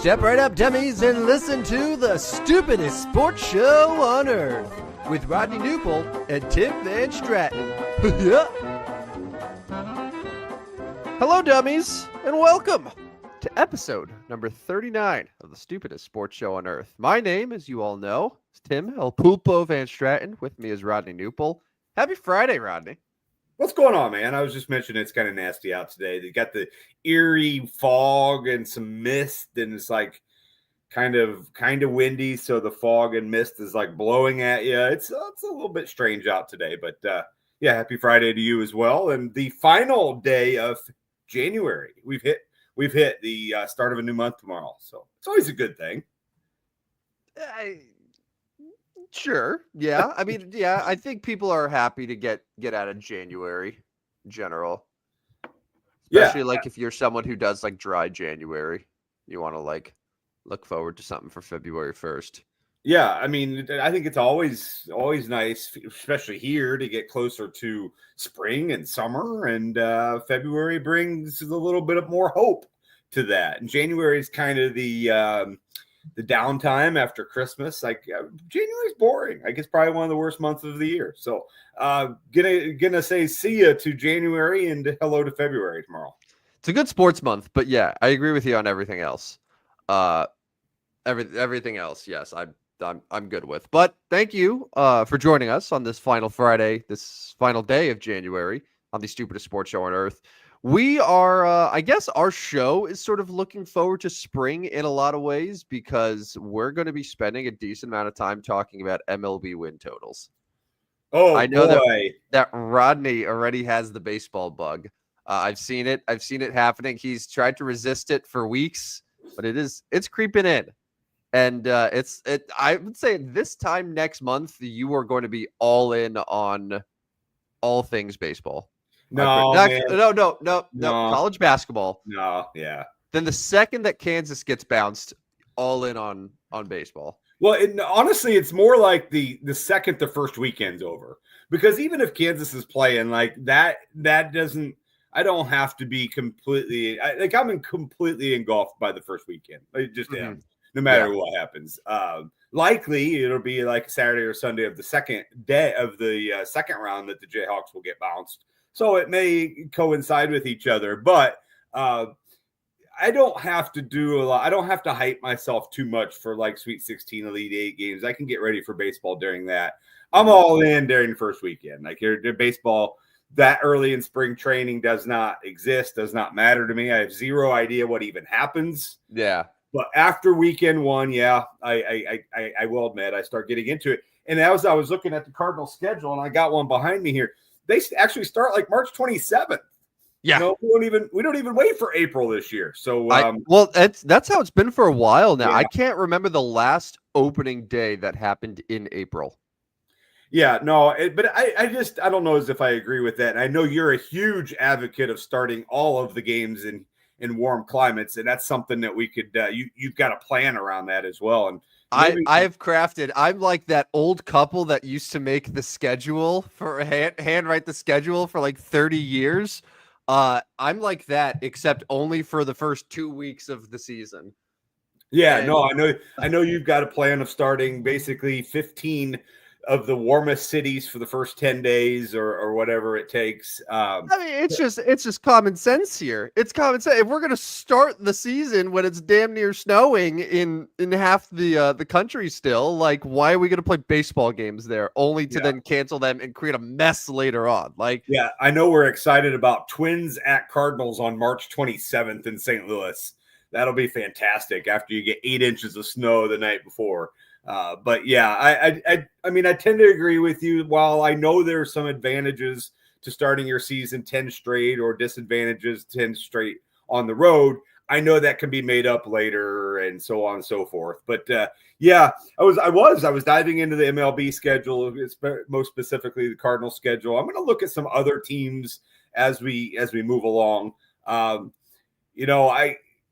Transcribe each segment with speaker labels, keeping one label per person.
Speaker 1: Step right up, dummies, and listen to the stupidest sports show on earth with Rodney Newpol and Tim Van Stratton. Yeah. Hello, dummies, and welcome to episode number 39 of the stupidest sports show on earth. My name, as you all know, is Tim El Pulpo Van Stratton. With me is Rodney Newpol. Happy Friday, Rodney.
Speaker 2: What's going on, man? I was just mentioning it's kind of nasty out today. They got the eerie fog and some mist, and it's like kind of windy, so the fog and mist is like blowing at you. It's a little bit strange out today, but yeah, happy Friday to you as well. And the final day of January, we've hit the start of a new month tomorrow, so it's always a good thing.
Speaker 1: Sure. Yeah. I mean, yeah, I think people are happy to get out of January in general. Especially if you're someone who does like dry January, you want to like look forward to something for February 1st.
Speaker 2: Yeah, I mean, I think it's always nice, especially here, to get closer to spring and summer, and February brings a little bit of more hope to that. And January is kind of the downtime after Christmas. Like January's boring. I guess probably one of the worst months of the year. So gonna say see ya to January and hello to February tomorrow.
Speaker 1: It's a good sports month, but yeah, I agree with you on everything else. Everything else, yes, I'm good with. But thank you for joining us on this final Friday, this final day of January on the stupidest sports show on earth. We are, I guess our show is sort of looking forward to spring in a lot of ways because we're going to be spending a decent amount of time talking about MLB win totals.
Speaker 2: Oh,
Speaker 1: I know that Rodney already has the baseball bug. I've seen it. I've seen it happening. He's tried to resist it for weeks, but it's creeping in. And I would say this time next month, you are going to be all in on all things baseball.
Speaker 2: No.
Speaker 1: College basketball.
Speaker 2: No, yeah.
Speaker 1: Then the second that Kansas gets bounced, all in on baseball.
Speaker 2: Well, honestly, it's more like the second the first weekend's over. Because even if Kansas is playing like that doesn't. I don't have to be completely. I'm completely engulfed by the first weekend. I just am, no matter what happens. Likely it'll be like Saturday or Sunday of the second day of the second round that the Jayhawks will get bounced. So it may coincide with each other, but I don't have to do a lot. I don't have to hype myself too much for like Sweet 16, Elite 8 games. I can get ready for baseball during that. I'm all in during the first weekend. Like baseball that early in spring training does not exist, does not matter to me. I have zero idea what even happens.
Speaker 1: Yeah.
Speaker 2: But after weekend one, yeah, I will admit I start getting into it. And as I was looking at the Cardinals schedule, and I got one behind me here, they actually start like March 27th.
Speaker 1: Yeah,
Speaker 2: we don't even wait for April this year. So,
Speaker 1: that's how it's been for a while now.
Speaker 2: Yeah.
Speaker 1: I can't remember the last opening day that happened in April.
Speaker 2: Yeah, no, but I don't know as if I agree with that. I know you're a huge advocate of starting all of the games in warm climates, and that's something that we could. You've got a plan around that as well, and.
Speaker 1: I've crafted. I'm like that old couple that used to make the schedule for handwrite the schedule for like 30 years. I'm like that, except only for the first 2 weeks of the season.
Speaker 2: Yeah, I know you've got a plan of starting basically 15 of the warmest cities for the first 10 days or whatever it takes.
Speaker 1: I mean, it's just common sense here. It's common sense. If we're going to start the season when it's damn near snowing in half the country still, like, why are we going to play baseball games there only to then cancel them and create a mess later on? Like,
Speaker 2: yeah, I know we're excited about Twins at Cardinals on March 27th in St. Louis. That'll be fantastic after you get 8 inches of snow the night before. But yeah, I mean, I tend to agree with you. While I know there are some advantages to starting your season 10 straight or disadvantages 10 straight on the road, I know that can be made up later and so on and so forth. But yeah, I was diving into the MLB schedule, most specifically the Cardinals schedule. I'm going to look at some other teams as we move along.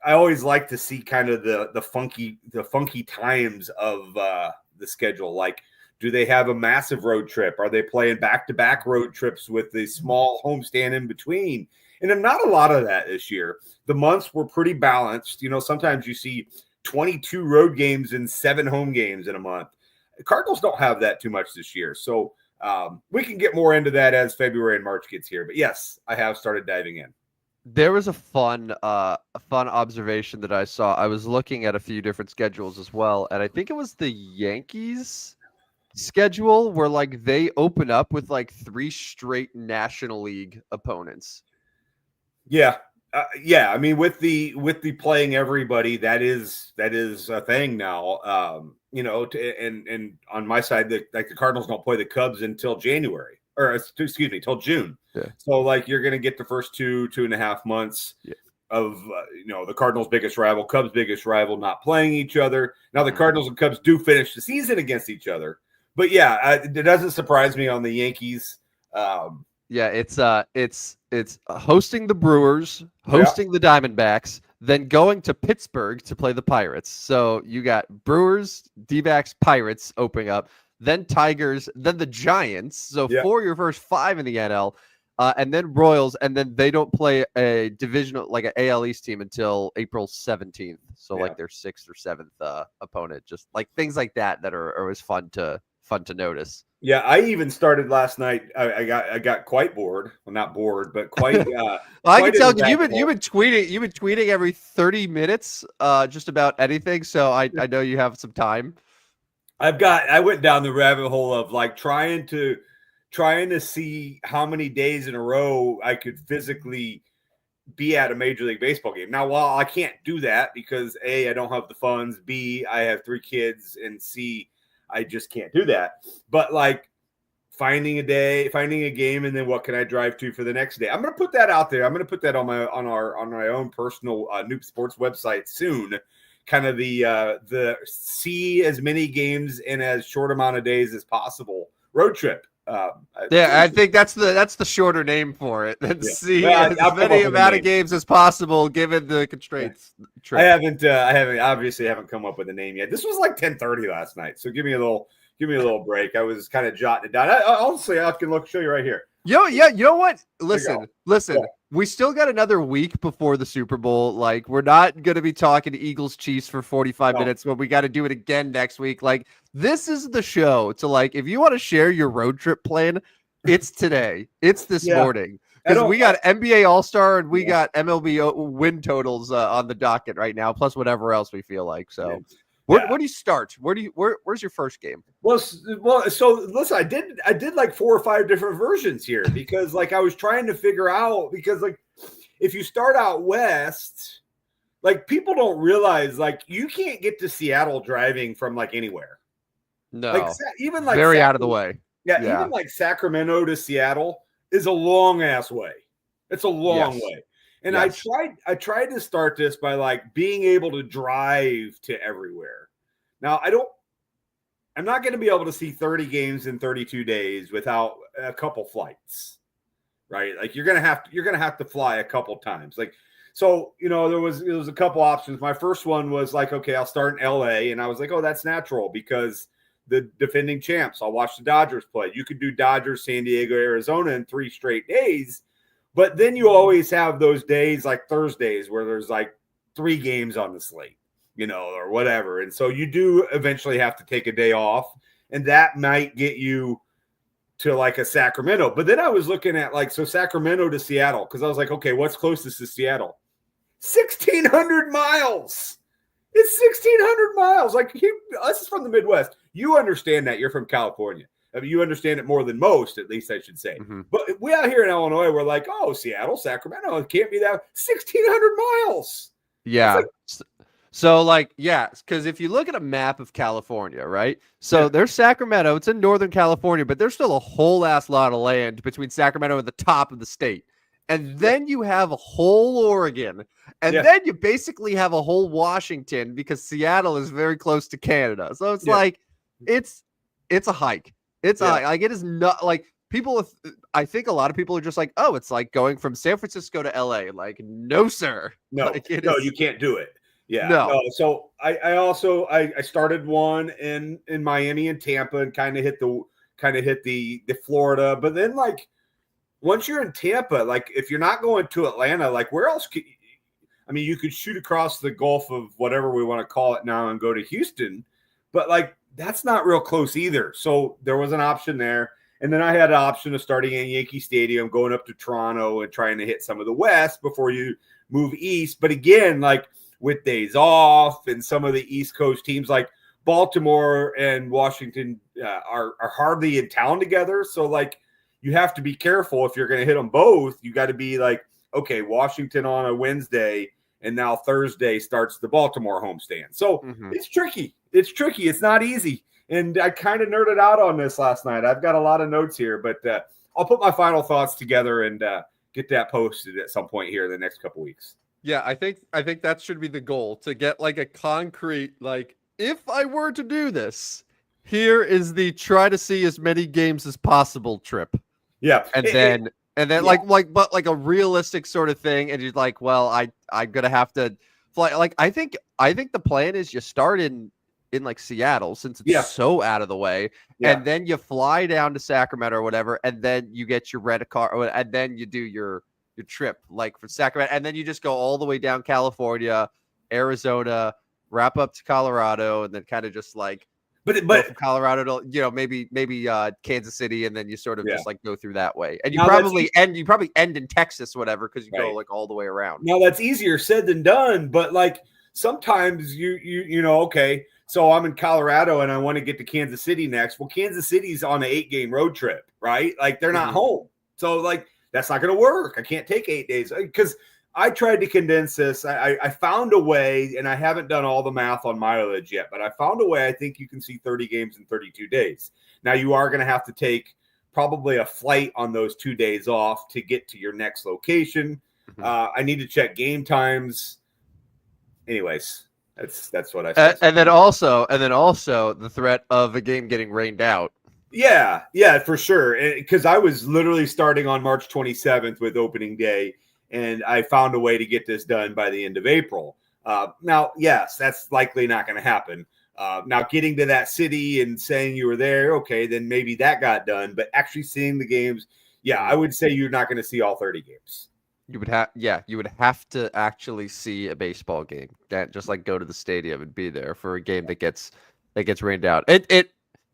Speaker 2: I always like to see kind of the funky times of the schedule. Like, do they have a massive road trip? Are they playing back-to-back road trips with the small homestand in between? And not a lot of that this year. The months were pretty balanced. Sometimes you see 22 road games and 7 home games in a month. The Cardinals don't have that too much this year. So we can get more into that as February and March gets here. But yes, I have started diving in.
Speaker 1: There was a fun observation that I saw. I was looking at a few different schedules as well, and I think it was the Yankees schedule where like they open up with like 3 straight National League opponents.
Speaker 2: Yeah. Yeah, I mean, with the playing everybody, that is a thing now. And on my side, the Cardinals don't play the Cubs until January, or excuse me, till June.
Speaker 1: Yeah.
Speaker 2: So like you're going to get the first 2.5 months of the Cardinals' biggest rival, Cubs' biggest rival, not playing each other. Now the Cardinals and Cubs do finish the season against each other, but yeah, it doesn't surprise me on the Yankees.
Speaker 1: Yeah, it's hosting the Brewers, hosting the Diamondbacks, then going to Pittsburgh to play the Pirates. So you got Brewers, D-backs, Pirates opening up, then Tigers, then the Giants. So 4 your first 5 in the NL, and then Royals, and then they don't play a divisional like an AL East team until April 17th. So like their 6th or 7th opponent. Just like things like that are always fun to notice.
Speaker 2: Yeah, I even started last night. I got quite bored. Well, not bored, but quite.
Speaker 1: Well, I can tell you've been tweeting every 30 minutes, just about anything. So I know you have some time.
Speaker 2: I went down the rabbit hole of like trying to see how many days in a row I could physically be at a Major League Baseball game. Now, while I can't do that because A, I don't have the funds, B, I have 3 kids, and C, I just can't do that. But like finding a game, and then what can I drive to for the next day? I'm going to put that out there. I'm going to put that on my own personal Noob Sports website soon. Kind of the see as many games in as short amount of days as possible road trip.
Speaker 1: I think that's the shorter name for it. See as many amount of games as possible given the constraints.
Speaker 2: Yeah. I haven't come up with a name yet. This was like 10:30 last night, so give me a little break. I was kind of jotting it down. Honestly, I can show you right here.
Speaker 1: You know what? Listen. Yeah. We still got another week before the Super Bowl. Like, we're not going to be talking Eagles Chiefs for 45 minutes, but we got to do it again next week. Like, this is the show to like, if you want to share your road trip plan, it's today. It's this morning. Because we got NBA All-Star and we got MLB win totals on the docket right now, plus whatever else we feel like. So where do you start? Where's your first game?
Speaker 2: Well, so listen, I did like 4 or 5 different versions here because like I was trying to figure out, because like if you start out west, like people don't realize like you can't get to Seattle driving from like anywhere.
Speaker 1: No,
Speaker 2: like even like
Speaker 1: very out of the way.
Speaker 2: Yeah, even like Sacramento to Seattle is a long ass way. It's a long way. And I tried to start this by like being able to drive to everywhere. Now I'm not going to be able to see 30 games in 32 days without a couple flights, right? Like you're going to have to fly a couple times. Like, so, there was a couple options. My first one was like, okay, I'll start in LA. And I was like, oh, that's natural because the defending champs, I'll watch the Dodgers play. You could do Dodgers, San Diego, Arizona in 3 straight days. But then you always have those days like Thursdays where there's like 3 games on the slate, or whatever. And so you do eventually have to take a day off, and that might get you to like a Sacramento. But then I was looking at like, so Sacramento to Seattle, because I was like, okay, what's closest to Seattle? 1,600 miles. It's 1,600 miles. Like, us is from the Midwest. You understand that. You're from California. I mean, you understand it more than most, at least I should say. Mm-hmm. But we out here in Illinois, we're like, oh, Seattle, Sacramento, it can't be that 1,600 miles.
Speaker 1: Yeah. So like, because if you look at a map of California, right? So there's Sacramento. It's in Northern California, but there's still a whole ass lot of land between Sacramento and the top of the state. And then you have a whole Oregon. And then you basically have a whole Washington because Seattle is very close to Canada. So it's like, it's a hike. It's like, it is not like people. I think a lot of people are just like, oh, it's like going from San Francisco to LA. Like, no, sir.
Speaker 2: No,
Speaker 1: like,
Speaker 2: you can't do it. Yeah.
Speaker 1: No.
Speaker 2: So I also started one in Miami and Tampa and kind of hit the Florida. But then like once you're in Tampa, like if you're not going to Atlanta, like where else I mean, you could shoot across the Gulf of whatever we want to call it now and go to Houston, but like that's not real close either. So there was an option there. And then I had an option of starting in Yankee Stadium, going up to Toronto and trying to hit some of the West before you move east. But again, like with days off and some of the East Coast teams like Baltimore and Washington are hardly in town together. So like you have to be careful if you're going to hit them both. You got to be like, okay, Washington on a Wednesday, and now Thursday starts the Baltimore homestand. So it's tricky. It's tricky. It's not easy. And I kind of nerded out on this last night. I've got a lot of notes here, but I'll put my final thoughts together and get that posted at some point here in the next couple weeks.
Speaker 1: Yeah, I think that should be the goal, to get like a concrete, like, if I were to do this, here is the try to see as many games as possible trip.
Speaker 2: Yeah.
Speaker 1: And then yeah. like a realistic sort of thing. And you're like, well, I'm gonna have to fly. Like, I think the plan is you start in like Seattle, since it's so out of the way, and then you fly down to Sacramento or whatever, and then you get your rent a car, and then you do your trip like for Sacramento, and then you just go all the way down California, Arizona, wrap up to Colorado, and then kind of just like but from Colorado to maybe Kansas City, and then you sort of just like go through that way, and you probably end in Texas, whatever, because you go like all the way around.
Speaker 2: Now that's easier said than done, but like sometimes you know, okay, so I'm in Colorado and I want to get to Kansas City next. Well, Kansas City's on an 8-game road trip, right? Like they're not home, so like that's not going to work. I can't take 8 days because I tried to condense this. I found a way, and I haven't done all the math on mileage yet, but I found a way. I think you can see 30 games in 32 days. Now you are going to have to take probably a flight on those 2 days off to get to your next location. I need to check game times. Anyways, that's what I said.
Speaker 1: And then also the threat of a game getting rained out.
Speaker 2: Yeah, for sure. Because I was literally starting on March 27th with opening day, and I found a way to get this done by the end of April. Now, yes, that's likely not going to happen. Now, getting to that city and saying you were there, okay, then maybe that got done. But actually seeing the games, I would say you're not going to see all 30 games.
Speaker 1: You would have to actually see a baseball game. Just like go to the stadium and be there for a game that gets rained out.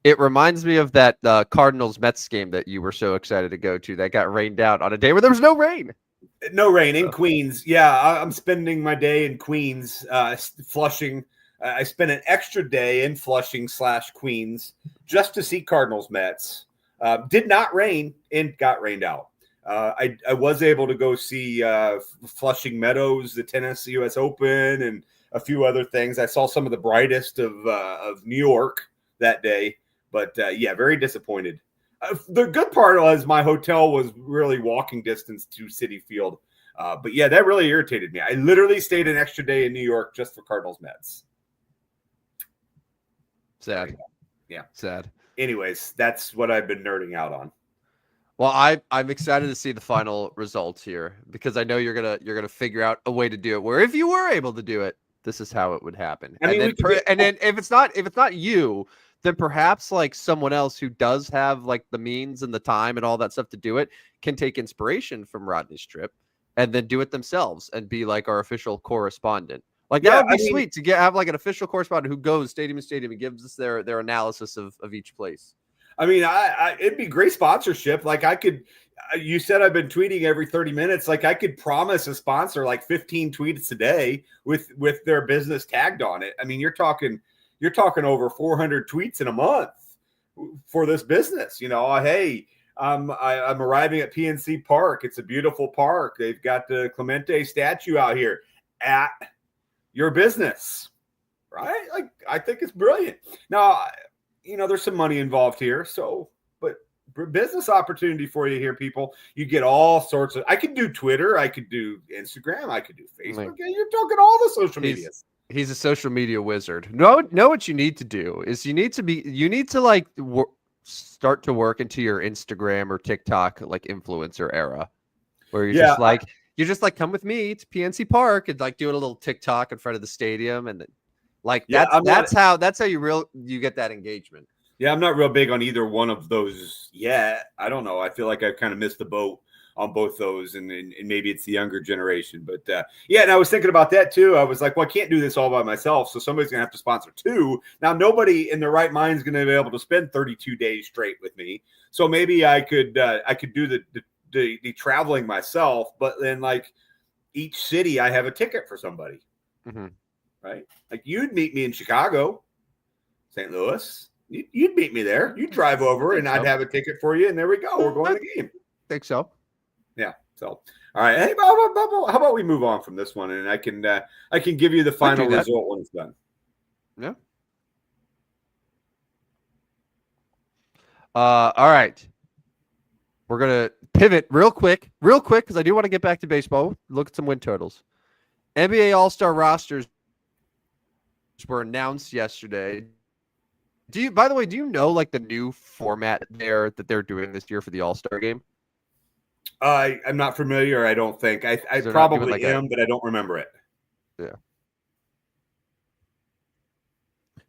Speaker 1: It reminds me of that Cardinals Mets game that you were so excited to go to that got rained out on a day where there was no rain.
Speaker 2: No rain in Queens. Yeah, I'm spending my day in Queens, Flushing. I spent an extra day in Flushing / Queens just to see Cardinals Mets. Did not rain and got rained out. I was able to go see Flushing Meadows, the tennis U.S. Open, and a few other things. I saw some of the brightest of New York that day, but very disappointed. The good part was my hotel was really walking distance to Citi Field. But that really irritated me. I literally stayed an extra day in New York just for Cardinals Mets.
Speaker 1: Sad.
Speaker 2: Yeah.
Speaker 1: Sad.
Speaker 2: Anyways, that's what I've been nerding out on.
Speaker 1: Well, I'm excited to see the final results here, because I know you're gonna figure out a way to do it where if you were able to do it, this is how it would happen. And then if it's not you, then perhaps like someone else who does have like the means and the time and all that stuff to do it can take inspiration from Rodney's trip and then do it themselves and be like our official correspondent. Like that would be sweet to have like an official correspondent who goes stadium to stadium and gives us their analysis of each place.
Speaker 2: I mean, it'd be great sponsorship. Like you said, I've been tweeting every 30 minutes. Like I could promise a sponsor like 15 tweets a day with their business tagged on it. I mean, you're talking over 400 tweets in a month for this business. You know, hey, I'm arriving at PNC Park. It's a beautiful park. They've got the Clemente statue out here at your business, right? Like, I think it's brilliant. Now, there's some money involved here. So, but business opportunity for you here, people. You get all sorts of, I could do Twitter. I could do Instagram. I could do Facebook. You're talking all the social medias.
Speaker 1: He's a social media wizard. No, what you need to do is you need to like start to work into your Instagram or TikTok like influencer era, where you're just like come with me to PNC Park and like doing a little TikTok in front of the stadium, and then like that's how you get that engagement. Yeah,
Speaker 2: I'm not real big on either one of those yet. I don't know. I feel like I've kind of missed the boat on both those, and maybe it's the younger generation. But yeah, and I was thinking about that too. I was like, well, I can't do this all by myself, so somebody's gonna have to sponsor two. Now, nobody in their right mind is gonna be able to spend 32 days straight with me, so maybe I could do the traveling myself, but then like each city, I have a ticket for somebody, right? Like you'd meet me in Chicago, St. Louis. You'd meet me there. You'd drive over, and I'd have a ticket for you, and there we go. We're going to the game.
Speaker 1: Think so.
Speaker 2: Yeah. So, all right. Hey, how about we move on from this one, and I can give you the final result when it's done.
Speaker 1: Yeah. All right. We're gonna pivot real quick, because I do want to get back to baseball. Look at some win totals. NBA All-Star rosters were announced yesterday. By the way, do you know like the new format there that they're doing this year for the All-Star game?
Speaker 2: I'm not familiar. I don't think I probably am, but I don't remember it.
Speaker 1: Yeah.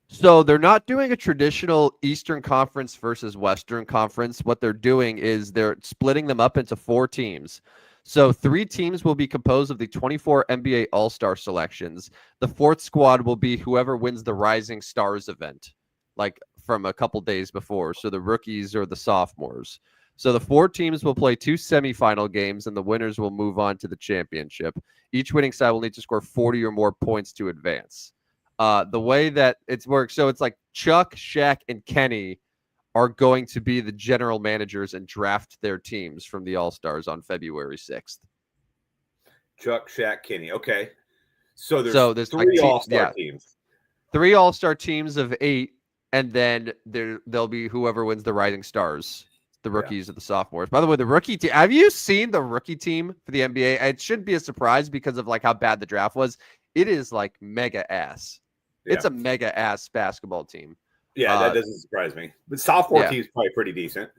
Speaker 1: So they're not doing a traditional Eastern Conference versus Western Conference. What they're doing is they're splitting them up into 4 teams. So 3 teams will be composed of the 24 NBA All-Star selections. The 4th squad will be whoever wins the Rising Stars event, like from a couple days before. So the rookies or the sophomores. So the 4 teams will play 2 semifinal games, and the winners will move on to the championship. Each winning side will need to score 40 or more points to advance. The way that it's worked, so it's like Chuck, Shaq, and Kenny are going to be the general managers and draft their teams from the All-Stars on February 6th.
Speaker 2: Chuck, Shaq, Kenny. Okay. So there's 3 All-Star teams.
Speaker 1: 3 All-Star teams of 8, and then there'll be whoever wins the Rising Stars, the rookies or the sophomores. By the way, the rookie team, have you seen the rookie team for the NBA? It shouldn't be a surprise because of like how bad the draft was. It is like mega ass. Yeah. It's a mega ass basketball team.
Speaker 2: Yeah, that doesn't surprise me. The sophomore team is probably pretty decent.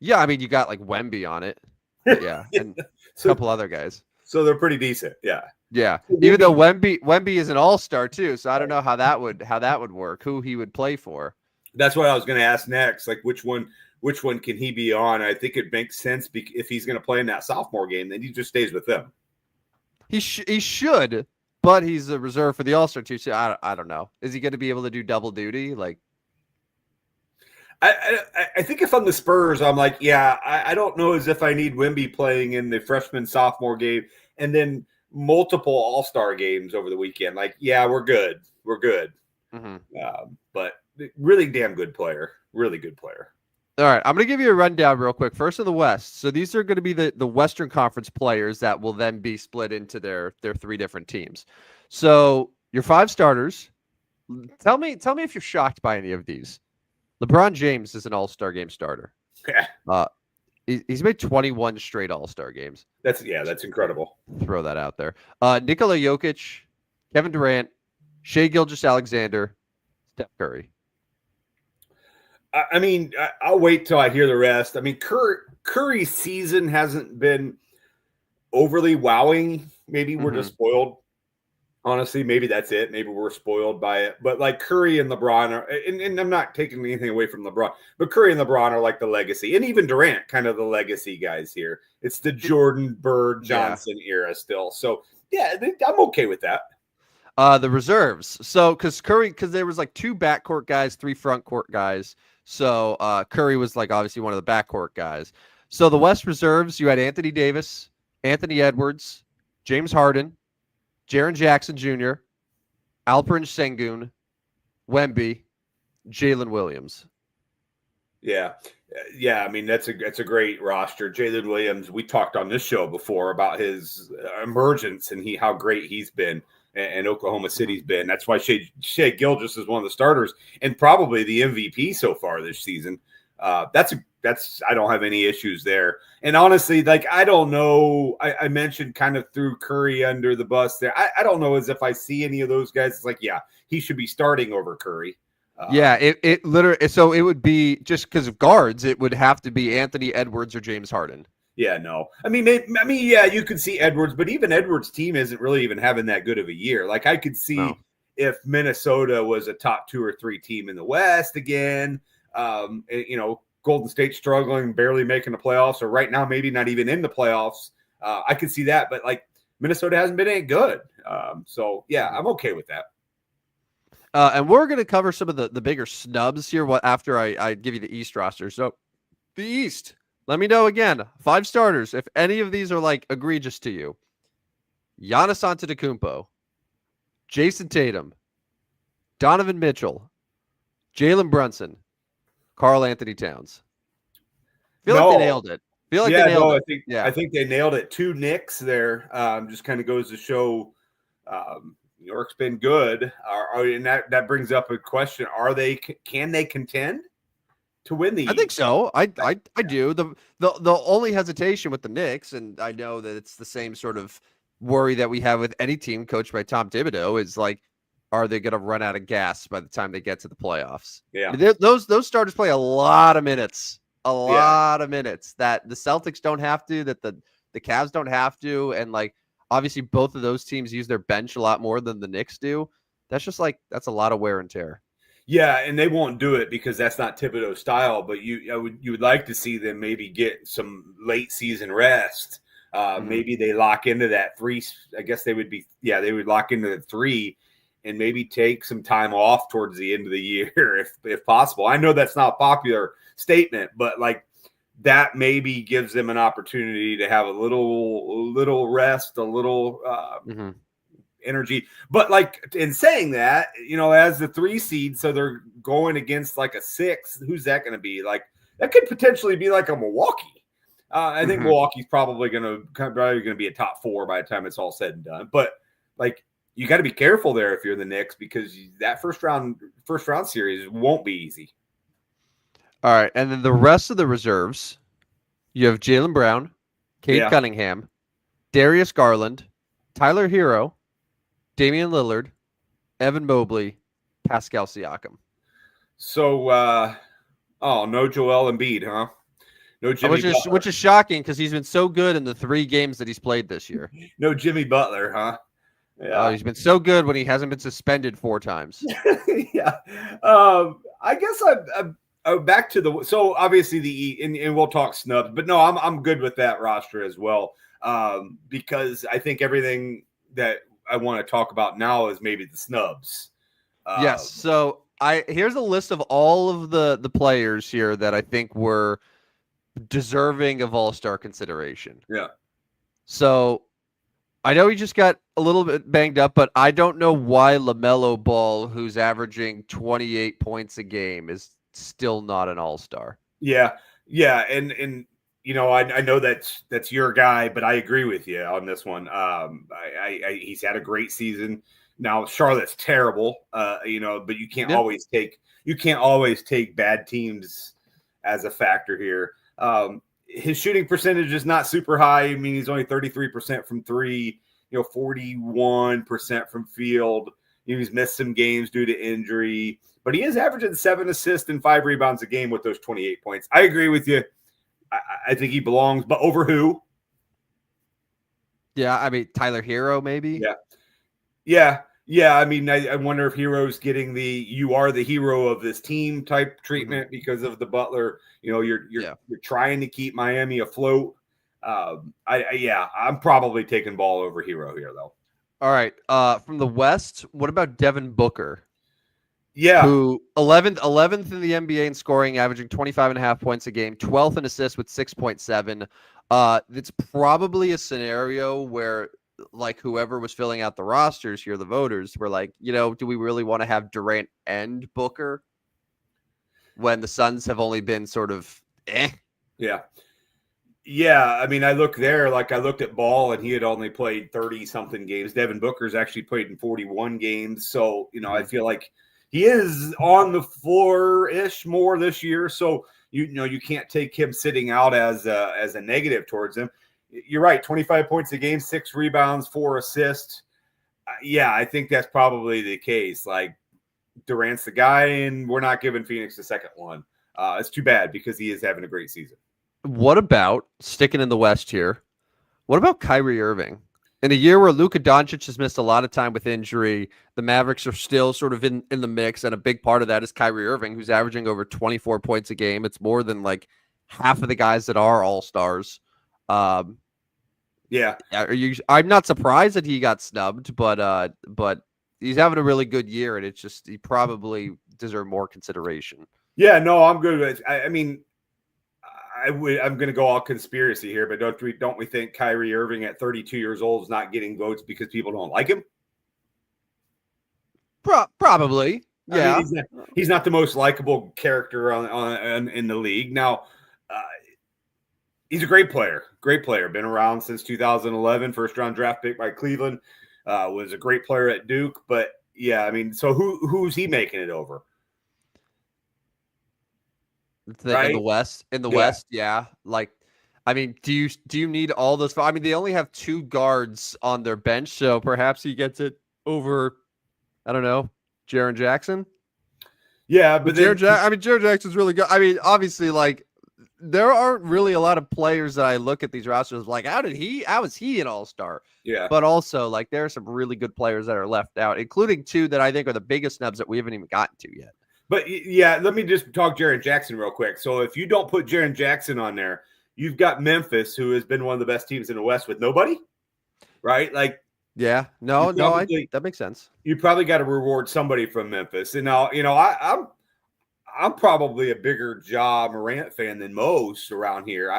Speaker 1: Yeah, I mean, you got like Wemby on it. Yeah, and a couple other guys.
Speaker 2: So they're pretty decent. Yeah.
Speaker 1: Yeah. Even though Wemby is an all-star too, so I don't know how that would work. Who he would play for.
Speaker 2: That's what I was going to ask next. Like, which one can he be on? I think it makes sense if he's going to play in that sophomore game, then he just stays with them. He
Speaker 1: should, but he's a reserve for the All-Star too. So I don't know. Is he going to be able to do double duty? Like,
Speaker 2: I think if I'm the Spurs, I'm like, I don't know as if I need Wemby playing in the freshman sophomore game and then multiple All-Star games over the weekend. Like, we're good. But really damn good player. Really good player.
Speaker 1: All right, I'm going to give you a rundown real quick. First in the West. So these are going to be the Western Conference players that will then be split into their 3 different teams. So your 5 starters. Tell me if you're shocked by any of these. LeBron James is an All-Star game starter.
Speaker 2: Yeah.
Speaker 1: He's made 21 straight All-Star games.
Speaker 2: That's incredible.
Speaker 1: Throw that out there. Nikola Jokic, Kevin Durant, Shai Gilgeous-Alexander, Steph Curry.
Speaker 2: I mean, I'll wait till I hear the rest. I mean, Curry's season hasn't been overly wowing. Maybe we're just spoiled. Honestly, maybe that's it. Maybe we're spoiled by it. But like Curry and LeBron are, and I'm not taking anything away from LeBron, but Curry and LeBron are like the legacy, and even Durant, kind of the legacy guys here. It's the Jordan, Bird, Johnson era still. So I'm okay with that.
Speaker 1: The reserves. So because there was like 2 backcourt guys, 3 front court guys. So Curry was like obviously one of the backcourt guys. So the West reserves, you had Anthony Davis, Anthony Edwards, James Harden, Jaren Jackson Jr., Alperen Sengun, Wemby, Jalen Williams.
Speaker 2: Yeah. I mean, that's a great roster. Jalen Williams, we talked on this show before about his emergence and how great he's been, and Oklahoma City's been. That's why Shai Gilgeous is one of the starters and probably the MVP so far this season. I don't have any issues there. And honestly, like, I don't know. I mentioned kind of threw Curry under the bus there. I don't know as if I see any of those guys. It's like, he should be starting over Curry.
Speaker 1: It literally. So it would be just because of guards. It would have to be Anthony Edwards or James Harden.
Speaker 2: Yeah, no. I mean, you could see Edwards, but even Edwards' team isn't really even having that good of a year. Like, I could see if Minnesota was a top 2 or 3 team in the West again. Golden State struggling, barely making the playoffs, or right now maybe not even in the playoffs. I could see that, but like Minnesota hasn't been any good. So yeah, I'm okay with that.
Speaker 1: And we're going to cover some of the bigger snubs here after I give you the East roster. So the East, let me know again. 5 starters. If any of these are like egregious to you, Giannis Antetokounmpo, Jason Tatum, Donovan Mitchell, Jalen Brunson, Karl Anthony Towns. Feel like they nailed it.
Speaker 2: I think they nailed it. 2 Knicks there. Just kind of goes to show New York's been good. And that brings up a question: can they contend to win the East?
Speaker 1: I think so. I do. The only hesitation with the Knicks, and I know that it's the same sort of worry that we have with any team coached by Tom Thibodeau, is like, are they going to run out of gas by the time they get to the playoffs?
Speaker 2: Yeah,
Speaker 1: I mean, those starters play a lot of minutes, that the Celtics don't have to, that the Cavs don't have to, and like obviously both of those teams use their bench a lot more than the Knicks do. That's a lot of wear and tear.
Speaker 2: Yeah, and they won't do it because that's not Thibodeau's style. But you would like to see them maybe get some late season rest. Maybe they lock into that 3. I guess they would lock into the 3 and maybe take some time off towards the end of the year if possible. I know that's not a popular statement, but like that maybe gives them an opportunity to have a little rest, a little energy. But like in saying that, as the 3 seed, so they're going against like a 6. Who's that going to be? Like that could potentially be like a Milwaukee. I think Milwaukee's probably going to be a top 4 by the time it's all said and done. But like you got to be careful there if you're the Knicks, because that first round series won't be easy.
Speaker 1: All right, and then the rest of the reserves, you have Jaylen Brown, Cade Cunningham, Darius Garland, Tyler Hero, Damian Lillard, Evan Mobley, Pascal Siakam.
Speaker 2: So, no Joel Embiid, huh? No Jimmy Butler.
Speaker 1: Which is shocking because he's been so good in the 3 games that he's played this year.
Speaker 2: No Jimmy Butler, huh?
Speaker 1: Yeah. He's been so good when he hasn't been suspended 4 times.
Speaker 2: Yeah. I guess I'm back to so obviously and we'll talk snubs, but no, I'm good with that roster as well. Because I think everything that I want to talk about now is maybe the snubs.
Speaker 1: Yes. So here's a list of all of the players here that I think were deserving of all-star consideration.
Speaker 2: Yeah.
Speaker 1: So I know he just got a little bit banged up, but I don't know why LaMelo Ball, who's averaging 28 points a game, is still not an all-star.
Speaker 2: Yeah. Yeah. And I know that's your guy, but I agree with you on this one. He's had a great season. Now Charlotte's terrible, but you can't always take bad teams as a factor here. His shooting percentage is not super high. I mean, he's only 33% from 3, 41% from field. He's missed some games due to injury, but he is averaging 7 assists and 5 rebounds a game with those 28 points. I agree with you. I think he belongs, but over who?
Speaker 1: Yeah, I mean, Tyler Hero, maybe?
Speaker 2: Yeah. I mean, I wonder if Hero's getting you are the hero of this team type treatment because of the Butler. You're trying to keep Miami afloat. I'm probably taking Ball over Hero here, though.
Speaker 1: All right. From the West, what about Devin Booker?
Speaker 2: Yeah.
Speaker 1: Who 11th in the NBA in scoring, averaging 25.5 points a game, 12th in assists with 6.7. It's probably a scenario where like whoever was filling out the rosters here, the voters were like, do we really want to have Durant and Booker when the Suns have only been sort of
Speaker 2: Yeah. Yeah, I mean, I looked at Ball, and he had only played 30-something games. Devin Booker's actually played in 41 games. So, I feel like he is on the floor-ish more this year. So, you can't take him sitting out as a negative towards him. You're right, 25 points a game, 6 rebounds, 4 assists. Yeah, I think that's probably the case. Like, Durant's the guy, and we're not giving Phoenix the second one. It's too bad because he is having a great season.
Speaker 1: What about, sticking in the West here, what about Kyrie Irving? In a year where Luka Doncic has missed a lot of time with injury, the Mavericks are still sort of in the mix, and a big part of that is Kyrie Irving, who's averaging over 24 points a game. It's more than like half of the guys that are all-stars. Um,
Speaker 2: Yeah.
Speaker 1: I'm not surprised that he got snubbed, but he's having a really good year, and it's just he probably deserves more consideration.
Speaker 2: Yeah, no, I'm good with it. I mean, I'm going to go all conspiracy here, but don't we think Kyrie Irving at 32 years old is not getting votes because people don't like him?
Speaker 1: Probably, yeah.
Speaker 2: I mean, he's not the most likable character on in the league. Now, he's a great player. Been around since 2011. First round draft pick by Cleveland. Was a great player at Duke. But yeah, I mean, so who's he making it over?
Speaker 1: In the West, West, yeah. Like, I mean, do you need all those? I mean, they only have 2 guards on their bench, so perhaps he gets it over. I don't know, Jaren Jackson.
Speaker 2: Yeah, but
Speaker 1: Jaren Jackson's really good. I mean, obviously, like there aren't really a lot of players that I look at these rosters like, how is he an all-star?
Speaker 2: Yeah,
Speaker 1: but also like there are some really good players that are left out, including 2 that I think are the biggest snubs that we haven't even gotten to yet.
Speaker 2: But yeah, let me just talk Jaren Jackson real quick. So if you don't put Jaren Jackson on there, you've got Memphis, who has been one of the best teams in the West with nobody, right? Like,
Speaker 1: yeah, that makes sense.
Speaker 2: You probably got to reward somebody from Memphis. And now, I'm probably a bigger Ja Morant fan than most around here. I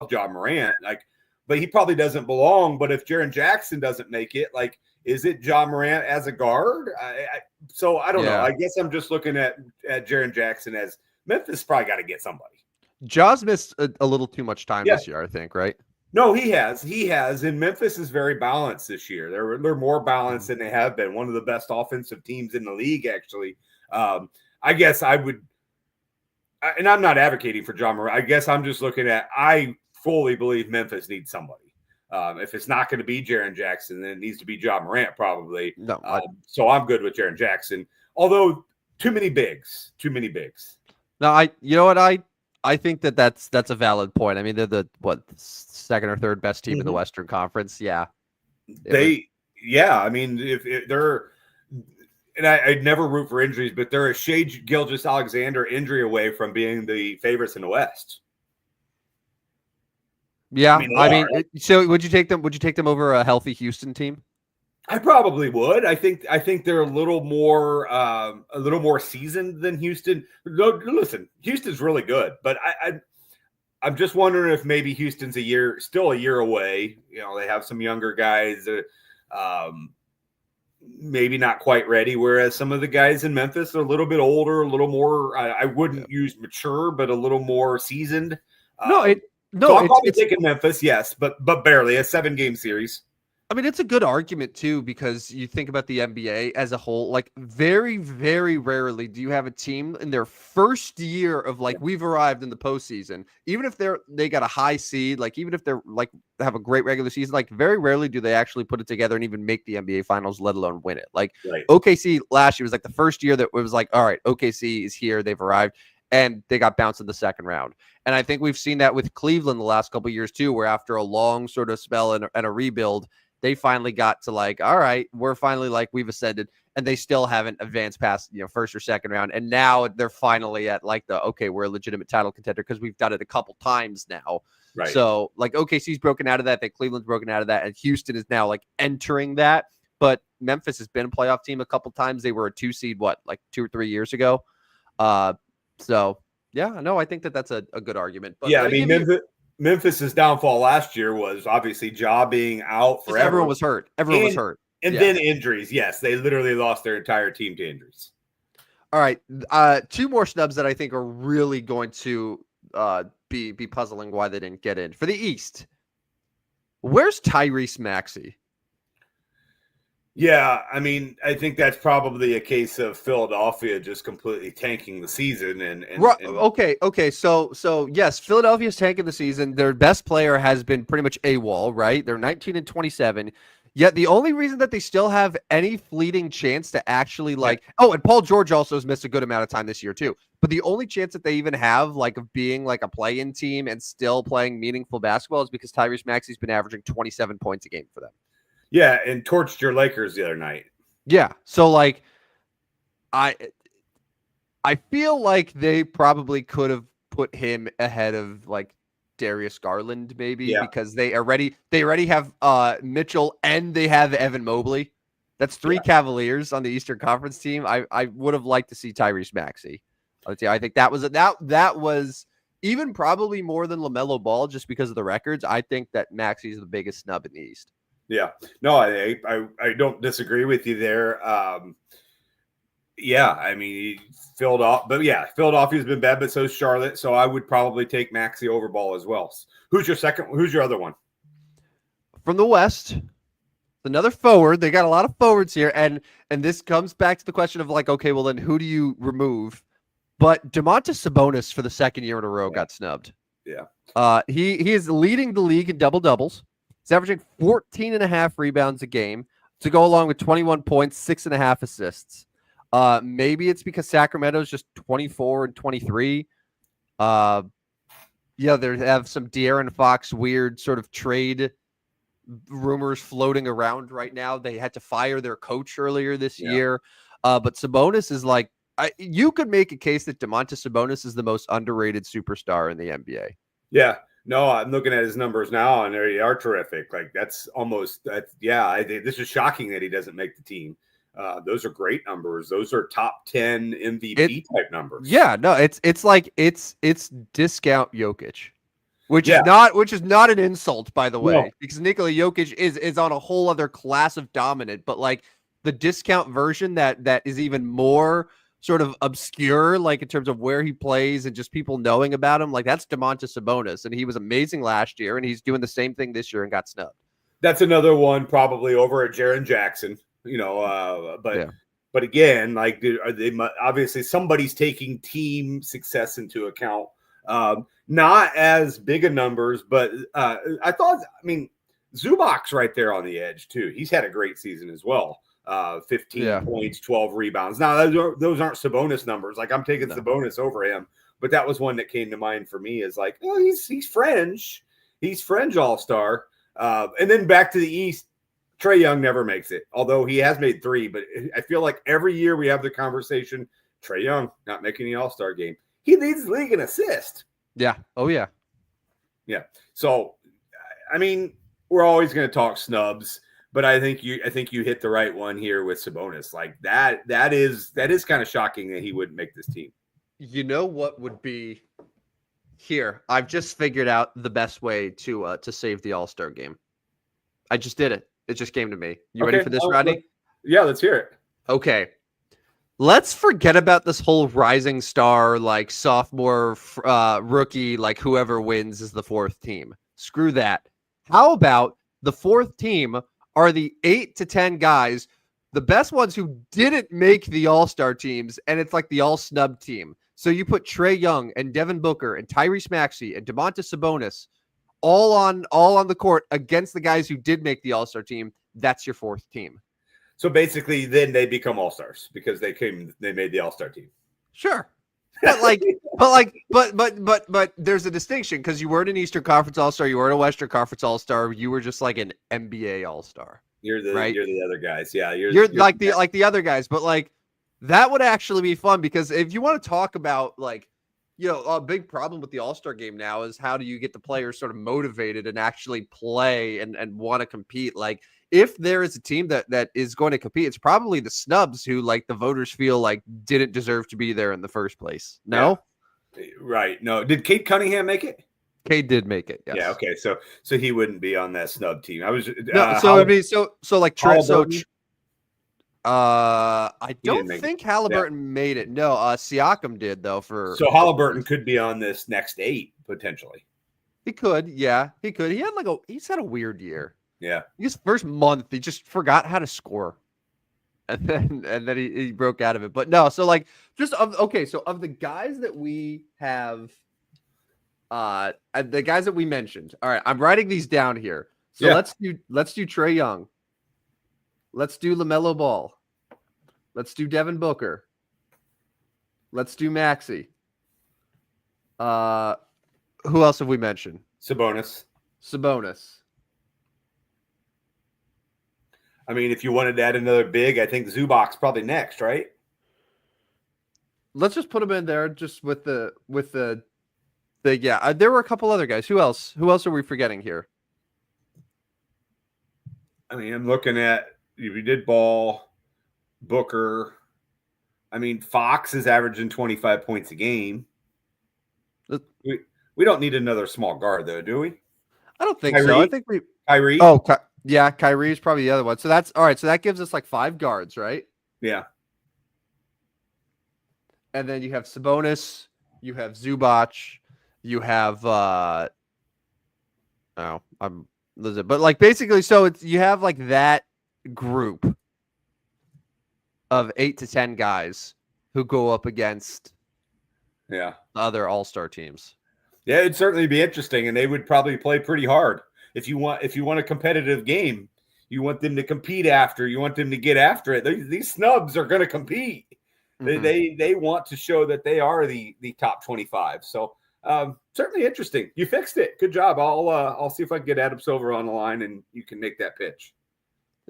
Speaker 2: love Ja Morant, but he probably doesn't belong. But if Jaren Jackson doesn't make it, is it Ja Morant as a guard? So I don't know. I guess I'm just looking at Jaren Jackson as Memphis probably got to get somebody.
Speaker 1: Ja's missed a little too much time this year, I think, right?
Speaker 2: No, he has. And Memphis is very balanced this year. They're more balanced than they have been. One of the best offensive teams in the league, actually. I guess I would, and I'm not advocating for Ja Morant. I guess I'm just looking at, I fully believe Memphis needs somebody. If it's not going to be Jaren Jackson, then it needs to be Ja Morant probably.
Speaker 1: No,
Speaker 2: so I'm good with Jaren Jackson. Although too many bigs.
Speaker 1: No, you know what, I think that's a valid point. I mean, they're the second or third best team in the Western Conference. Yeah,
Speaker 2: I mean, if they're, and I'd never root for injuries, but they're a Shai Gilgeous-Alexander injury away from being the favorites in the West.
Speaker 1: Yeah, I mean, so would you take them? Would you take them over a healthy Houston team?
Speaker 2: I probably would. I think they're a little more seasoned than Houston. Listen, Houston's really good, but I'm just wondering if maybe Houston's still a year away. They have some younger guys that maybe not quite ready, whereas some of the guys in Memphis are a little bit older, a little more. I wouldn't use mature, but a little more seasoned. So I'm probably taking Memphis, yes, but barely a 7-game series.
Speaker 1: I mean, it's a good argument, too, because you think about the NBA as a whole, like very, very rarely do you have a team in their first year of we've arrived in the postseason, even if they got a high seed, even if they're have a great regular season, very rarely do they actually put it together and even make the NBA finals, let alone win it. Right. OKC last year was the first year that it was all right, OKC is here. They've arrived. And they got bounced in the second round. And I think we've seen that with Cleveland the last couple of years, too, where after a long sort of spell and a rebuild, they finally got to all right, we're finally we've ascended, and they still haven't advanced past, first or second round. And now they're finally at okay, we're a legitimate title contender because we've done it a couple times now. Right. So OKC's broken out of that. Cleveland's broken out of that. And Houston is now entering that. But Memphis has been a playoff team a couple times. They were a 2 seed, 2 or 3 years ago. So yeah, no, I think that's a good argument. But
Speaker 2: yeah, I mean, Memphis's downfall last year was obviously Ja being out forever.
Speaker 1: Everyone was hurt.
Speaker 2: And then injuries. Yes, they literally lost their entire team to injuries.
Speaker 1: All right, 2 more snubs that I think are really going to be puzzling why they didn't get in. For the East, where's Tyrese Maxey?
Speaker 2: Yeah, I mean, I think that's probably a case of Philadelphia just completely tanking the season.
Speaker 1: Okay. So yes, Philadelphia's tanking the season. Their best player has been pretty much AWOL, right? They're 19-27. Yet the only reason that they still have any fleeting chance to actually and Paul George also has missed a good amount of time this year too. But the only chance that they even have of being a play-in team and still playing meaningful basketball is because Tyrese Maxey's been averaging 27 points a game for them.
Speaker 2: Yeah, and torched your Lakers the other night.
Speaker 1: Yeah. So like I I feel like they probably could have put him ahead of like Darius Garland maybe
Speaker 2: Yeah,
Speaker 1: because they already have Mitchell and they have Evan Mobley. That's three
Speaker 2: yeah,
Speaker 1: Cavaliers on the Eastern Conference team. I would have liked to see Tyrese Maxey. I think that was even probably more than LaMelo Ball just because of the records. I think that Maxey is the biggest snub in the East.
Speaker 2: yeah. No, I don't disagree with you there. Yeah, I mean, Philadelphia's been bad, but so is Charlotte. So I would probably take Maxey over Ball as well. Who's your second? Who's your other one?
Speaker 1: From the West, another forward. They got a lot of forwards here, and this comes back to the question of like, okay, well then who do you remove? But Domantas Sabonis for the second year in a row got snubbed.
Speaker 2: Yeah.
Speaker 1: He is leading the league in double doubles. He's averaging 14 and a half rebounds a game to go along with 21 points, 6.5 assists. Maybe it's because Sacramento's just 24 and 23. Yeah, they have some De'Aaron Fox weird sort of trade rumors floating around right now. They had to fire their coach earlier this year. But Sabonis is like, you could make a case that Domantas Sabonis is the most underrated superstar in the NBA.
Speaker 2: Yeah. No, I'm looking at his numbers now, and they are terrific. Like this is shocking that he doesn't make the team. Those are great numbers. Those are top 10 MVP type numbers.
Speaker 1: Yeah, no, it's like it's discount Jokic, which is not an insult, by the way, because Nikola Jokic is on a whole other class of dominant, but like the discount version that is even more sort of obscure, like in terms of where he plays and just people knowing about him, like that's Domantas Sabonis, and he was amazing last year, and he's doing the same thing this year and got snubbed.
Speaker 2: That's another one probably over at Jaren Jackson. But again, like they obviously somebody's taking team success into account. Not as big a numbers, but I mean, Zubac's right there on the edge too. He's had a great season as well. 15 points, 12 rebounds. Now those aren't Sabonis numbers. Like I'm taking Sabonis over him, but that was one that came to mind for me as like, oh, he's French. He's French all-star. And then back to the East, Trae Young never makes it, although he has made 3. But I feel like every year we have the conversation, Trae Young not making the All-Star game. He leads the league in assist.
Speaker 1: Yeah. Oh, yeah.
Speaker 2: Yeah. So, I mean, we're always going to talk snubs, but I think you hit the right one here with Sabonis. Like that is kind of shocking that he wouldn't make this team.
Speaker 1: You know what would be here? I've just figured out the best way to save the All-Star game. I just did it. It just came to me. You ready for this, Rodney?
Speaker 2: Yeah, let's hear it.
Speaker 1: Okay. Let's forget about this whole rising star, like sophomore, rookie, like whoever wins is the 4th team. Screw that. How about the 4th team are the 8 to 10 guys, the best ones who didn't make the All-Star teams, and it's like the all-snub team. So you put Trae Young and Devin Booker and Tyrese Maxey and Domantas Sabonis all on the court against the guys who did make the All-Star team. That's your 4th team.
Speaker 2: So basically then they become All-Stars because they made the All-Star team.
Speaker 1: Sure. But there's a distinction because you weren't an Eastern Conference All-Star, you weren't a Western Conference All-Star, you were just like an NBA All-Star.
Speaker 2: You're the other guys. Yeah,
Speaker 1: you're like the other guys, but like that would actually be fun because if you want to talk about like, you know, a big problem with the All-Star game now is how do you get the players sort of motivated and actually play and want to compete? Like if there is a team that is going to compete, it's probably the snubs who like the voters feel like didn't deserve to be there in the first place. No?
Speaker 2: Yeah. Right. No. Did Cade Cunningham make it?
Speaker 1: Cade did make it. Yes.
Speaker 2: Yeah. Okay. So he wouldn't be on that snub team. I was
Speaker 1: I don't think Halliburton made it. No, Siakam did though.
Speaker 2: So Halliburton could be on this next 8 potentially.
Speaker 1: He could, yeah, he could. He's had a weird year.
Speaker 2: Yeah,
Speaker 1: his first month he just forgot how to score, and then he broke out of it. But no, so like so of the guys that we have, the guys that we mentioned. All right, I'm writing these down here. So let's do Trae Young. Let's do LaMelo Ball. Let's do Devin Booker. Let's do Maxey. Who else have we mentioned?
Speaker 2: Sabonis. I mean, if you wanted to add another big, I think Zubac's probably next, right?
Speaker 1: Let's just put him in there, just with the yeah. There were a couple other guys. Who else? Who else are we forgetting here?
Speaker 2: I mean, I'm looking at if you did Ball, Booker. I mean, Fox is averaging 25 points a game. We don't need another small guard, though, do we?
Speaker 1: I don't think
Speaker 2: Kyrie?
Speaker 1: so. I think we.
Speaker 2: Kyrie?
Speaker 1: Oh, yeah, Kyrie is probably the other one. So that's all right. So that gives us like 5 guards, right?
Speaker 2: Yeah.
Speaker 1: And then you have Sabonis, you have Zubac, you have but like basically, so it's you have like that group of 8 to 10 guys who go up against
Speaker 2: the
Speaker 1: other all-star teams.
Speaker 2: Yeah, it'd certainly be interesting, and they would probably play pretty hard. If you want a competitive game, you want them to compete after. You want them to get after it. These snubs are going to compete. Mm-hmm. They want to show that they are the top 25. So certainly interesting. You fixed it. Good job. I'll see if I can get Adam Silver on the line, and you can make that pitch.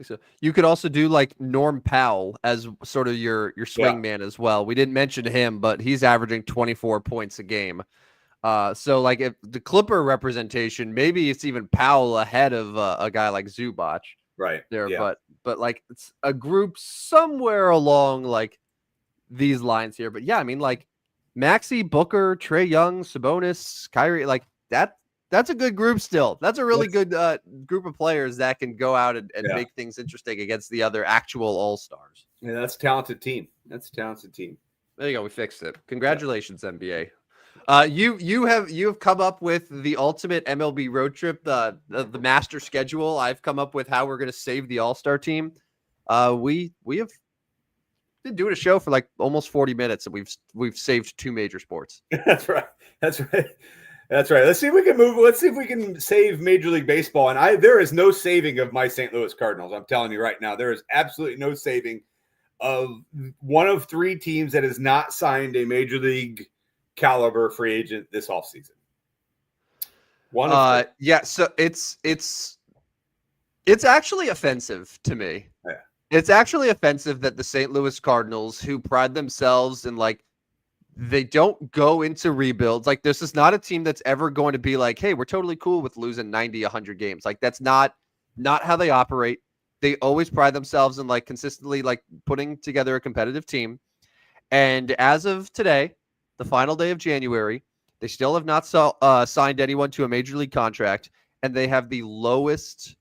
Speaker 1: So you could also do like Norm Powell as sort of your swing man as well. We didn't mention him, but he's averaging 24 points a game. So like if the Clipper representation, maybe it's even Powell ahead of a guy like Zubac
Speaker 2: right
Speaker 1: there. Yeah. But like it's a group somewhere along like these lines here. But yeah, I mean like Maxey, Booker, Trae Young, Sabonis, Kyrie, like that's a good group still. That's a really good group of players that can go out and make things interesting against the other actual all-stars.
Speaker 2: Yeah, that's a talented team.
Speaker 1: There you go. We fixed it. Congratulations, NBA. You have come up with the ultimate MLB road trip, the master schedule. I've come up with how we're going to save the All-Star team. We have been doing a show for like almost 40 minutes, and we've saved 2 major sports.
Speaker 2: That's right. Let's see if we can move. Let's see if we can save Major League Baseball. And there is no saving of my St. Louis Cardinals. I'm telling you right now, there is absolutely no saving of one of 3 teams that has not signed a Major League caliber free agent this offseason.
Speaker 1: Yeah, so it's actually offensive to me.
Speaker 2: Yeah.
Speaker 1: It's actually offensive that the St. Louis Cardinals, who pride themselves in like they don't go into rebuilds. Like this is not a team that's ever going to be like, hey, we're totally cool with losing 90, 100 games. Like that's not how they operate. They always pride themselves in like consistently like putting together a competitive team. And as of today, the final day of January, they still have not signed anyone to a major league contract, and they have the lowest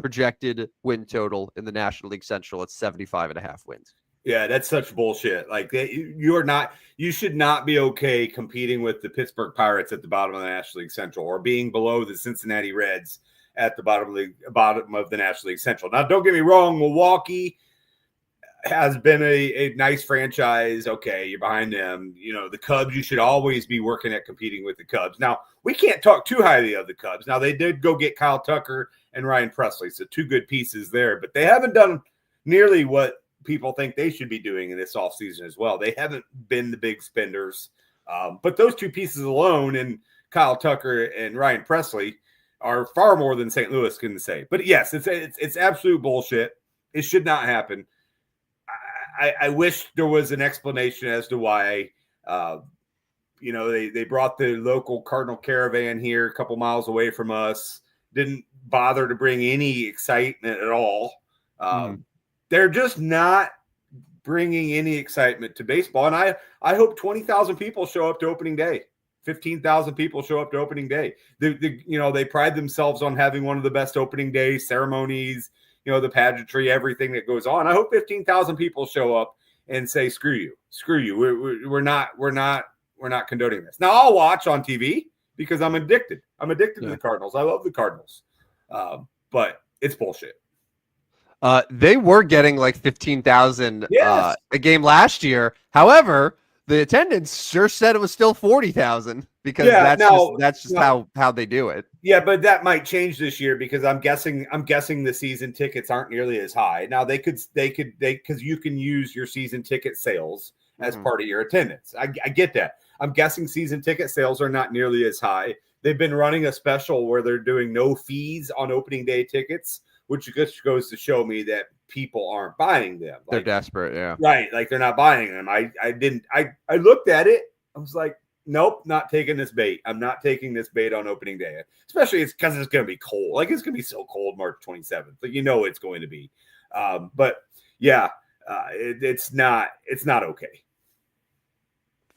Speaker 1: projected win total in the National League Central at 75.5 wins.
Speaker 2: Yeah, that's such bullshit. Like you should not be okay competing with the Pittsburgh Pirates at the bottom of the National League Central, or being below the Cincinnati Reds at the bottom of the National League Central. Now, don't get me wrong, Milwaukee has been a nice franchise. Okay, you're behind them. You know, the Cubs, you should always be working at competing with the Cubs. Now, we can't talk too highly of the Cubs. Now, they did go get Kyle Tucker and Ryan Presley, so 2 good pieces there, but they haven't done nearly what people think they should be doing in this offseason as well. They haven't been the big spenders. But those 2 pieces alone, and Kyle Tucker and Ryan Presley, are far more than St. Louis can say. But yes, it's absolute bullshit. It should not happen. I wish there was an explanation as to why, they brought the local Cardinal caravan here a couple miles away from us, didn't bother to bring any excitement at all. They're just not bringing any excitement to baseball. And I hope 20,000 people show up to opening day. 15,000 people show up to opening day. They pride themselves on having one of the best opening day ceremonies, the pageantry, everything that goes on. I hope 15,000 people show up and say, screw you. We're not condoning this. Now I'll watch on TV because I'm addicted. I'm addicted to the Cardinals. I love the Cardinals. But it's bullshit.
Speaker 1: They were getting like 15,000 a game last year. However, the attendance sure said it was still 40,000 because that's just how they do it.
Speaker 2: Yeah, but that might change this year because I'm guessing the season tickets aren't nearly as high. Now they could because you can use your season ticket sales as part of your attendance. I get that. I'm guessing season ticket sales are not nearly as high. They've been running a special where they're doing no fees on opening day tickets, which just goes to show me that people aren't buying them.
Speaker 1: They're desperate, yeah.
Speaker 2: Right, like they're not buying them. I looked at it. I was like, nope, not taking this bait. I'm not taking this bait on opening day, especially it's because it's going to be cold. Like it's going to be so cold March 27th. Like it's going to be. But yeah, it's not okay.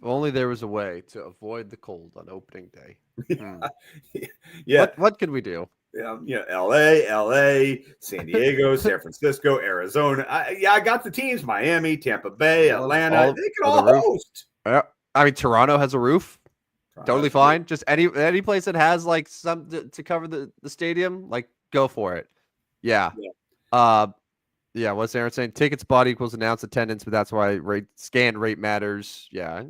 Speaker 1: If only there was a way to avoid the cold on opening day.
Speaker 2: Yeah.
Speaker 1: What could we do?
Speaker 2: LA, San Diego, San Francisco, Arizona. I got the teams: Miami, Tampa Bay, Atlanta. They can all host.
Speaker 1: Yeah. I mean, Toronto has a roof. Totally fine. Just any place that has like some to cover the stadium, like go for it. Yeah. Yeah. What's Aaron saying? Ticket spot equals announced attendance, but that's why scan rate matters. Yeah.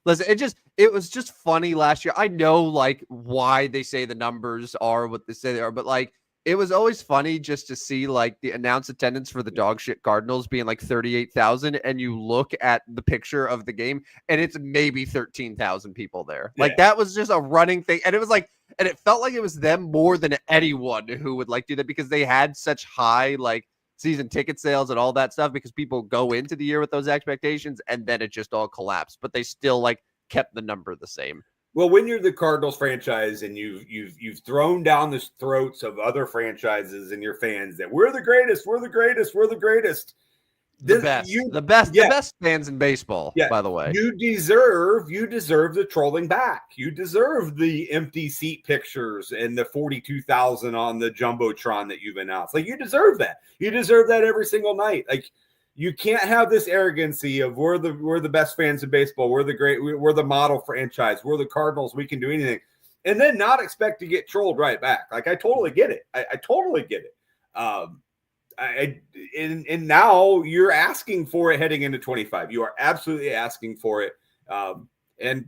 Speaker 1: Listen, it was just funny last year. I know like why they say the numbers are what they say they are, but like it was always funny just to see like the announced attendance for the dog shit Cardinals being like 38,000, and you look at the picture of the game and it's maybe 13,000 people there. Like that was just a running thing, and it was like, and it felt like it was them more than anyone who would like do that because they had such high like season ticket sales and all that stuff because people go into the year with those expectations and then it just all collapsed, but they still like kept the number the same.
Speaker 2: Well, when you're the Cardinals franchise and you've thrown down the throats of other franchises and your fans that we're the greatest,
Speaker 1: The best fans in baseball, by the way.
Speaker 2: You deserve the trolling back. You deserve the empty seat pictures and the 42,000 on the Jumbotron that you've announced. Like you deserve that. You deserve that every single night. Like you can't have this arrogancy of we're the best fans in baseball. We're the model franchise. We're the Cardinals. We can do anything. And then not expect to get trolled right back. Like I totally get it. I totally get it. And now you're asking for it heading into 25. You are absolutely asking for it. And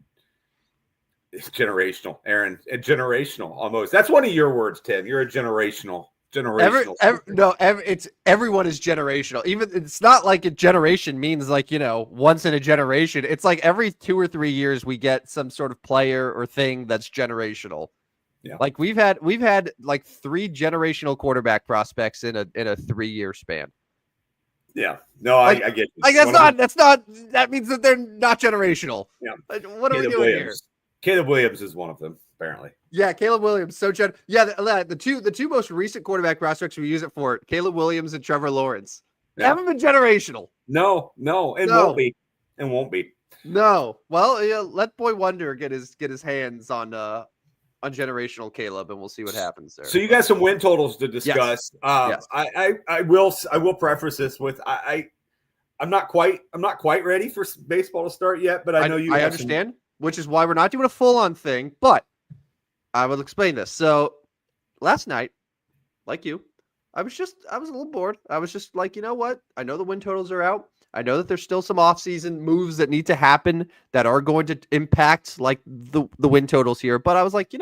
Speaker 2: it's generational, Aaron. Generational almost. That's one of your words, Tim. You're a generational.
Speaker 1: It's everyone is generational. Even it's not like a generation means like, once in a generation. It's like every 2 or 3 years we get some sort of player or thing that's generational. Yeah. Like we've had like 3 generational quarterback prospects in a 3-year span.
Speaker 2: Yeah. No, I get you.
Speaker 1: Like that means that they're not generational. Yeah. Like, what are we doing here?
Speaker 2: Caleb Williams is one of them, apparently.
Speaker 1: Yeah, Caleb Williams. The two most recent quarterback prospects we use it for, Caleb Williams and Trevor Lawrence. Yeah. Haven't been generational.
Speaker 2: No, won't be. And won't be.
Speaker 1: No. Well, yeah, let Boy Wonder get his hands on generational Caleb, and we'll see what happens there.
Speaker 2: So you got some win totals to discuss. Yes. I will preface this with I'm not quite ready for baseball to start yet, but I know you.
Speaker 1: I understand, which is why we're not doing a full-on thing, but I will explain this. So last night, like you, I was a little bored. I was just like, you know what? I know the win totals are out. I know that there's still some off-season moves that need to happen that are going to impact like the win totals here. But I was like,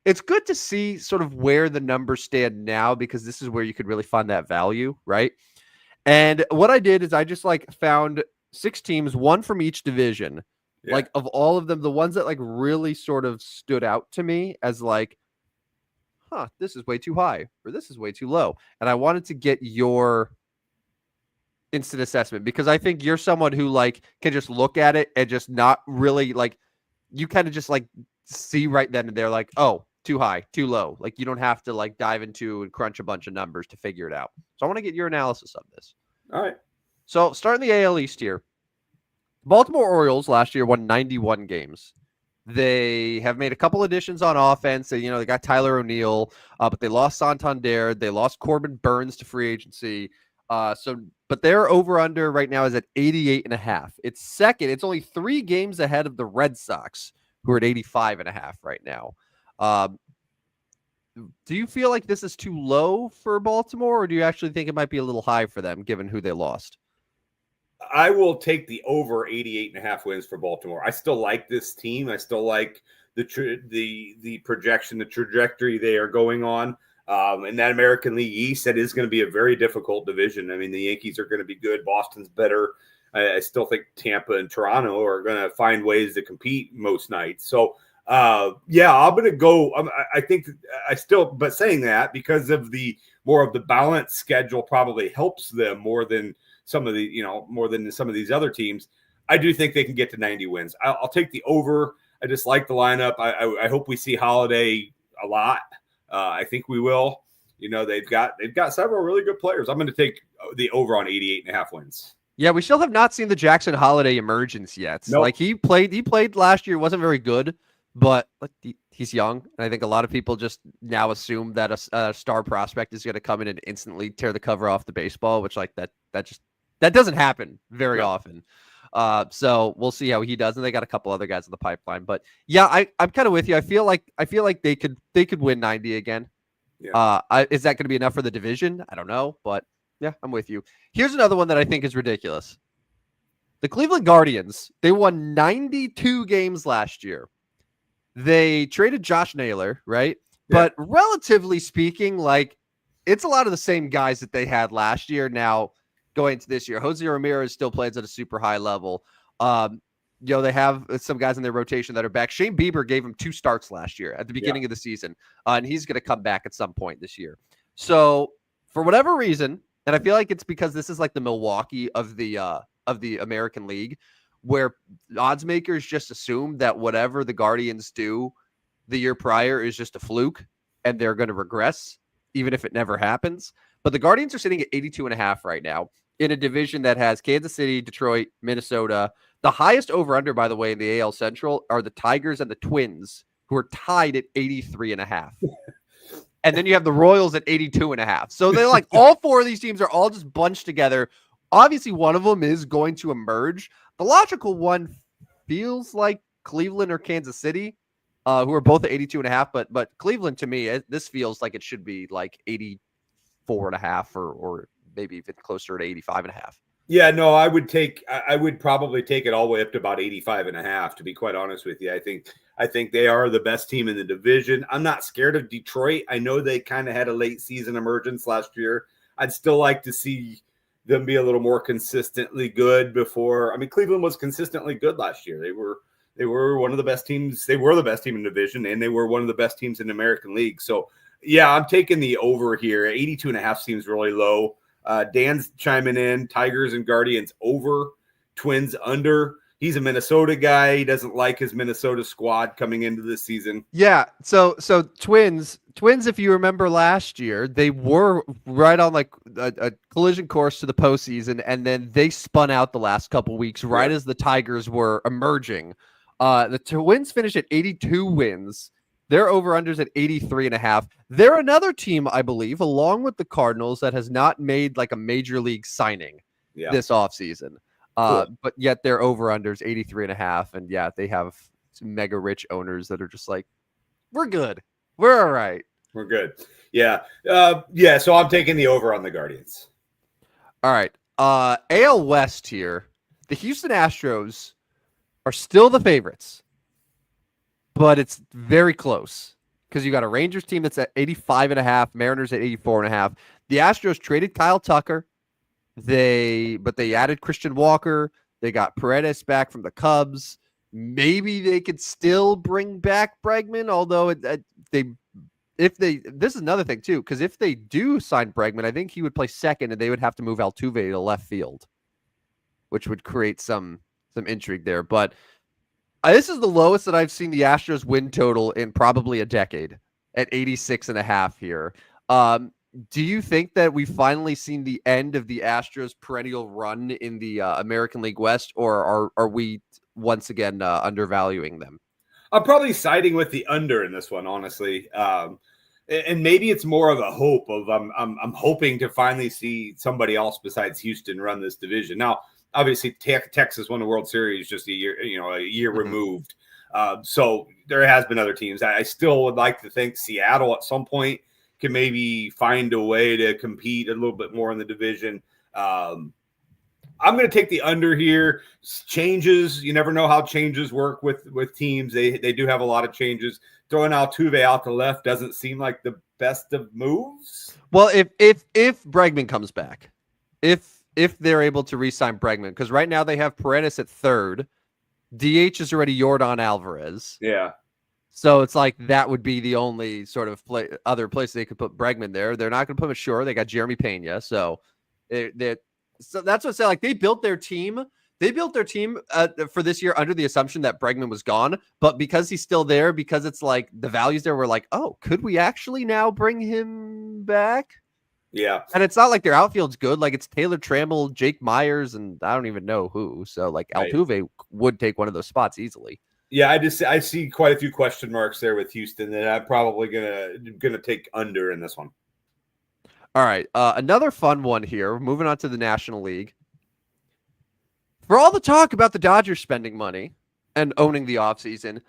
Speaker 1: it's good to see sort of where the numbers stand now because this is where you could really find that value, right? And what I did is I just like found 6 teams, one from each division. Yeah. Like of all of them, the ones that like really sort of stood out to me as like, this is way too high or this is way too low. And I wanted to get your instant assessment because I think you're someone who like can just look at it and just not really like, you kind of just like see right then and there like, oh, too high, too low. Like you don't have to like dive into and crunch a bunch of numbers to figure it out. So I want to get your analysis of this.
Speaker 2: All right.
Speaker 1: So starting the AL East here. Baltimore Orioles last year won 91 games. They have made a couple additions on offense. They got Tyler O'Neill, but they lost Santander. They lost Corbin Burns to free agency. But their over-under right now is at 88.5. It's second. It's only 3 games ahead of the Red Sox, who are at 85.5 right now. Do you feel like this is too low for Baltimore, or do you actually think it might be a little high for them, given who they lost?
Speaker 2: I will take the over 88.5 wins for Baltimore. I still like this team. I still like the projection, the trajectory they are going on. In that American League East, that is going to be a very difficult division. I mean, the Yankees are going to be good. Boston's better. I still think Tampa and Toronto are going to find ways to compete most nights. So Yeah, I'm going to go. I think I still, but saying that because of the more of the balanced schedule probably helps them more than some of the, more than some of these other teams. I do think they can get to 90 wins. I'll take the over. I just like the lineup. I hope we see Holiday a lot. I think we will. They've got several really good players. I'm going to take the over on 88.5 wins.
Speaker 1: Yeah, we still have not seen the Jackson Holiday emergence yet.
Speaker 2: Nope.
Speaker 1: Like he played last year, wasn't very good, but he's young, and I think a lot of people just now assume that a star prospect is going to come in and instantly tear the cover off the baseball, which that doesn't happen very often. So we'll see how he does, and they got a couple other guys in the pipeline. But yeah, I'm kind of with you. I feel like they could win 90 again. Yeah. Is that going to be enough for the division? I don't know, but yeah, I'm with you. Here's another one that I think is ridiculous. The Cleveland Guardians, they won 92 games last year. They traded Josh Naylor, right? Yeah. But relatively speaking, like it's a lot of the same guys that they had last year now going into this year. Jose Ramirez still plays at a super high level. They have some guys in their rotation that are back. Shane Bieber gave him 2 starts last year at the beginning of the season, and he's going to come back at some point this year. So for whatever reason, and I feel like it's because this is like the Milwaukee of the American League, where odds makers just assume that whatever the Guardians do the year prior is just a fluke and they're going to regress, even if it never happens. But the Guardians are sitting at 82.5 right now in a division that has Kansas City, Detroit, Minnesota. The highest over-under, by the way, in the AL Central are the Tigers and the Twins, who are tied at 83.5. And then you have the Royals at 82.5. So they're like all 4 of these teams are all just bunched together. Obviously, one of them is going to emerge. The logical one feels like Cleveland or Kansas City, who are both at 82.5. But Cleveland, to me, this feels like it should be like 84.5 or maybe even closer to 85.5.
Speaker 2: Yeah, no, I would probably take it all the way up to about 85.5, to be quite honest with you. I think they are the best team in the division. I'm not scared of Detroit. I know they kind of had a late season emergence last year. I'd still like to see them be a little more consistently good before. I mean, Cleveland was consistently good last year. They were one of the best teams. They were the best team in the division, and they were one of the best teams in the American League. So, yeah, I'm taking the over here. 82.5 seems really low. Dan's chiming in. Tigers and Guardians over. Twins under. He's a Minnesota guy. He doesn't like his Minnesota squad coming into this season.
Speaker 1: Yeah. So Twins, if you remember last year, they were right on like a collision course to the postseason, and then they spun out the last couple weeks right as the Tigers were emerging. The Twins finished at 82 wins. Their over-unders at 83.5. They're another team, I believe, along with the Cardinals, that has not made like a major league signing this offseason. Cool. But yet their over-unders 83.5. And yeah, they have some mega rich owners that are just like, we're good. We're all right.
Speaker 2: We're good. Yeah. So I'm taking the over on the Guardians.
Speaker 1: All right. AL West here. The Houston Astros are still the favorites, but it's very close because you got a Rangers team that's at 85.5, Mariners at 84.5. The Astros traded Kyle Tucker. But they added Christian Walker. They got Paredes back from the Cubs. Maybe they could still bring back Bregman, although this is another thing too, because if they do sign Bregman, I think he would play second, and they would have to move Altuve to left field, which would create some intrigue there. But this is the lowest that I've seen the Astros win total in probably a decade at 86.5 here. Do you think that we've finally seen the end of the Astros' perennial run in the American League West, or are we once again undervaluing them?
Speaker 2: I'm probably siding with the under in this one, honestly. And maybe it's more of a hope of I'm hoping to finally see somebody else besides Houston run this division. Now, obviously, Texas won the World Series just a year removed. So there has been other teams. I still would like to think Seattle at some point can maybe find a way to compete a little bit more in the division. I'm going to take the under here. Changes, you never know how changes work with teams. They do have a lot of changes. Throwing Altuve out to left doesn't seem like the best of moves.
Speaker 1: Well, if Bregman comes back, if they're able to re-sign Bregman, because right now they have Paredes at third. DH is already Yordan Alvarez.
Speaker 2: Yeah.
Speaker 1: So it's like that would be the only sort of other place they could put Bregman there. They're not going to put him ashore. They got Jeremy Pena. So so that's what I say. Like they built their team. They built their team for this year under the assumption that Bregman was gone. But because he's still there, because it's like the values there were like, oh, could we actually now bring him back?
Speaker 2: Yeah.
Speaker 1: And it's not like their outfield's good. Like it's Taylor Trammell, Jake Myers, and I don't even know who. So like
Speaker 2: Right.
Speaker 1: Altuve would take one of those spots easily.
Speaker 2: Yeah, I see quite a few question marks there with Houston that I'm probably gonna take under in this one.
Speaker 1: All right, another fun one here. Moving on to the National League. For all the talk about the Dodgers spending money and owning the offseason,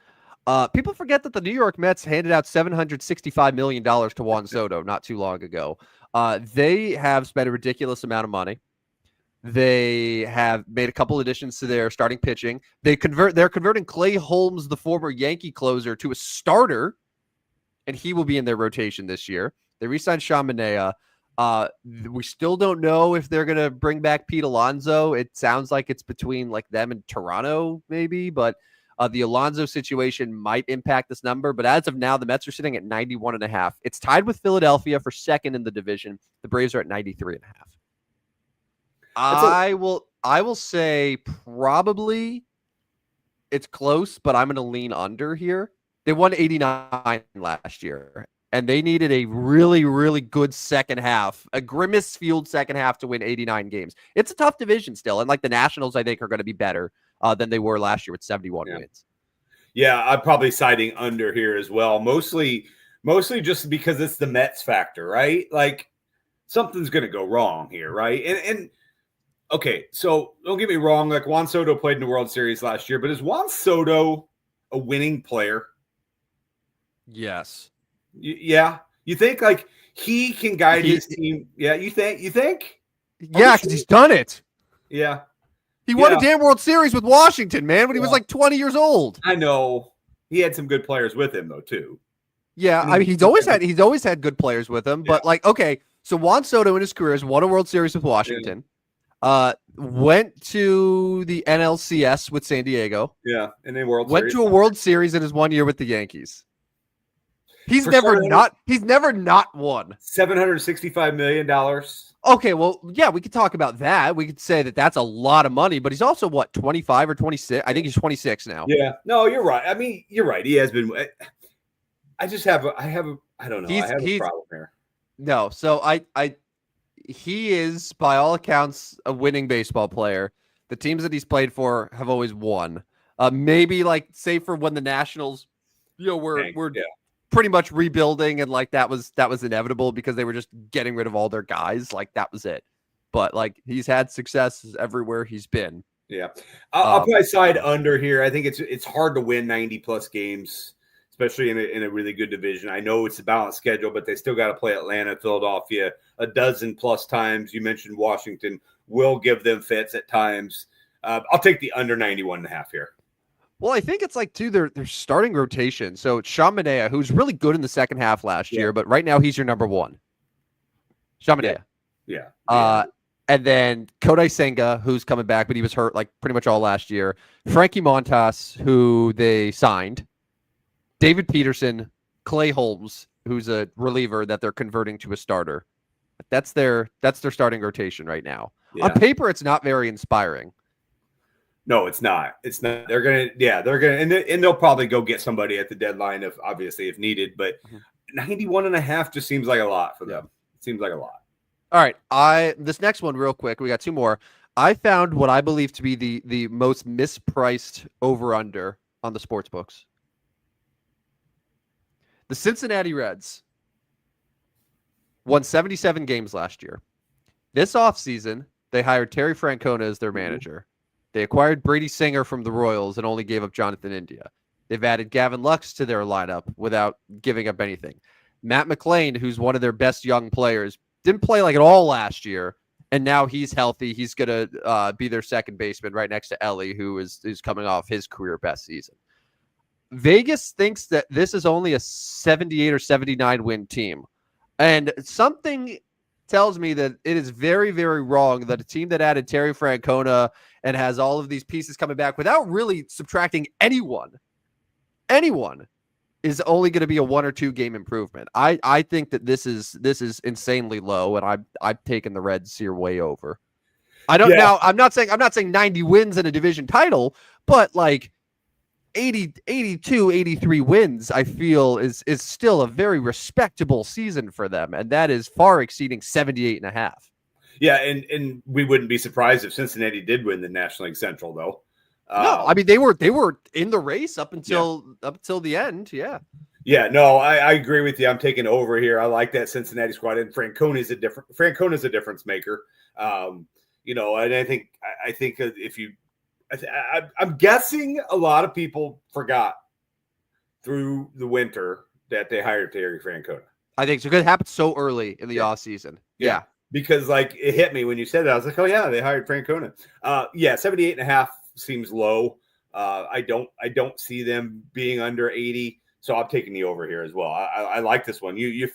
Speaker 1: people forget that the New York Mets handed out $765 million to Juan Soto not too long ago. They have spent a ridiculous amount of money. They have made a couple additions to their starting pitching. They're converting Clay Holmes, the former Yankee closer, to a starter, and he will be in their rotation this year. They re-signed Sean Manaea. We still don't know if they're going to bring back Pete Alonso. It sounds like it's between like them and Toronto, maybe, but the Alonso situation might impact this number. But as of now, the Mets are sitting at 91.5. It's tied with Philadelphia for second in the division. The Braves are at 93.5. I will say probably it's close, but I'm going to lean under here. They won 89 last year, and they needed a really, really good second half, a grimace-fueled second half to win 89 games. It's a tough division still, and like the Nationals, I think, are going to be better than they were last year with 71 wins.
Speaker 2: Yeah, I'm probably siding under here as well. Mostly just because it's the Mets factor, right? Like something's going to go wrong here, right? And okay, so don't get me wrong. Like Juan Soto played in the World Series last year, but is Juan Soto a winning player?
Speaker 1: Yes.
Speaker 2: Yeah. You think like he can guide his team? Yeah. You think?
Speaker 1: Yeah, because he's done it.
Speaker 2: Yeah.
Speaker 1: He won a damn World Series with Washington, man, when he was like 20 years old.
Speaker 2: I know. He had some good players with him though, too.
Speaker 1: Yeah, I mean, he's always had good players with him, but like, okay, so Juan Soto in his career has won a World Series with Washington. Went to the NLCS with San Diego.
Speaker 2: Yeah, and then World
Speaker 1: Series. Went to a World Series in his 1 year with the Yankees. He's never not won.
Speaker 2: $765 million.
Speaker 1: Okay, well, yeah, we could talk about that. We could say that that's a lot of money, but he's also what, 25 or 26? I think he's 26 now.
Speaker 2: Yeah, no, you're right. I mean, you're right. He has been. I don't know. I have a problem here.
Speaker 1: No, so he is, by all accounts, a winning baseball player. The teams that he's played for have always won. Maybe like, say for when the Nationals, were pretty much rebuilding, and like that was inevitable because they were just getting rid of all their guys. Like that was it. But like he's had success everywhere he's been.
Speaker 2: Yeah, I'll probably side under here. I think it's hard to win 90+ games, especially in a really good division. I know it's a balanced schedule, but they still got to play Atlanta, Philadelphia a dozen plus times. You mentioned Washington will give them fits at times. I'll take the under 91.5 here.
Speaker 1: Well, I think it's like, too, their starting rotation. So it's Sean Manaea, who's really good in the second half last year, but right now he's your number one. Sean Manaea.
Speaker 2: Yeah.
Speaker 1: And then Kodai Senga, who's coming back, but he was hurt like pretty much all last year. Frankie Montas, who they signed. David Peterson, Clay Holmes, who's a reliever that they're converting to a starter. That's their starting rotation right now. Yeah. On paper, it's not very inspiring.
Speaker 2: No, it's not. It's not. They're gonna, and they'll probably go get somebody at the deadline if needed. But 91.5 just seems like a lot for them. It seems like a lot.
Speaker 1: All right, this next one real quick. We got two more. I found what I believe to be the most mispriced over/under on the sports books. The Cincinnati Reds won 77 games last year. This offseason, they hired Terry Francona as their manager. They acquired Brady Singer from the Royals and only gave up Jonathan India. They've added Gavin Lux to their lineup without giving up anything. Matt McClain, who's one of their best young players, didn't play like at all last year, and now he's healthy. He's going to be their second baseman right next to Ellie, who is coming off his career best season. Vegas thinks that this is only a 78 or 79 win team. And something tells me that it is very, very wrong that a team that added Terry Francona and has all of these pieces coming back without really subtracting anyone is only going to be a 1 or 2 game improvement. I think that this is insanely low, and I've taken the Reds here way over. I don't
Speaker 2: Yeah.
Speaker 1: now. I'm not saying 90 wins in a division title, but like 80, 82, 83 wins, I feel is still a very respectable season for them, and that is far exceeding 78 and a half.
Speaker 2: Yeah, and we wouldn't be surprised if Cincinnati did win the National League Central, though.
Speaker 1: No, I mean they were in the race up until the end. Yeah.
Speaker 2: Yeah, no, I agree with you. I'm taking over here. I like that Cincinnati squad, and Francona's a difference maker. You know, and I think if you, I'm guessing a lot of people forgot through the winter that they hired Terry Francona.
Speaker 1: I think so. Because it happened so early in the off season. Yeah.
Speaker 2: Because like it hit me when you said that. I was like, oh yeah, they hired Francona. 78.5 seems low. I don't see them being under 80. So I'm taking the over here as well. I like this one. You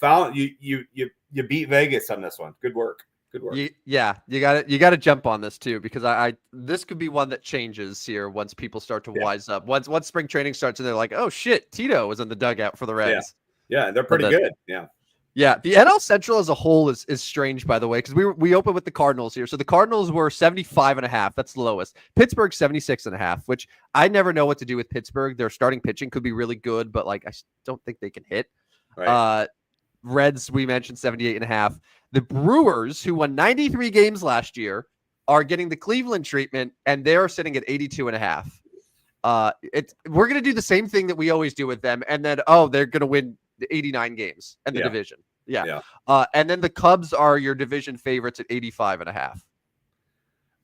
Speaker 2: beat Vegas on this one. Good work. Good work.
Speaker 1: You got to jump on this too, because I this could be one that changes here once people start to wise up. Once spring training starts and they're like, oh shit, Tito was in the dugout for the Reds.
Speaker 2: Yeah, they're pretty good. Yeah.
Speaker 1: Yeah, the NL Central as a whole is strange, by the way, because we opened with the Cardinals here. So the Cardinals were 75.5. That's the lowest. Pittsburgh 76.5, which I never know what to do with Pittsburgh. Their starting pitching could be really good, but like I don't think they can hit.
Speaker 2: Right.
Speaker 1: Reds, we mentioned 78.5. The Brewers, who won 93 games last year, are getting the Cleveland treatment, and they're sitting at 82.5. We're gonna do the same thing that we always do with them, and then they're gonna win the 89 games in the division. Yeah. And then the Cubs are your division favorites at 85.5.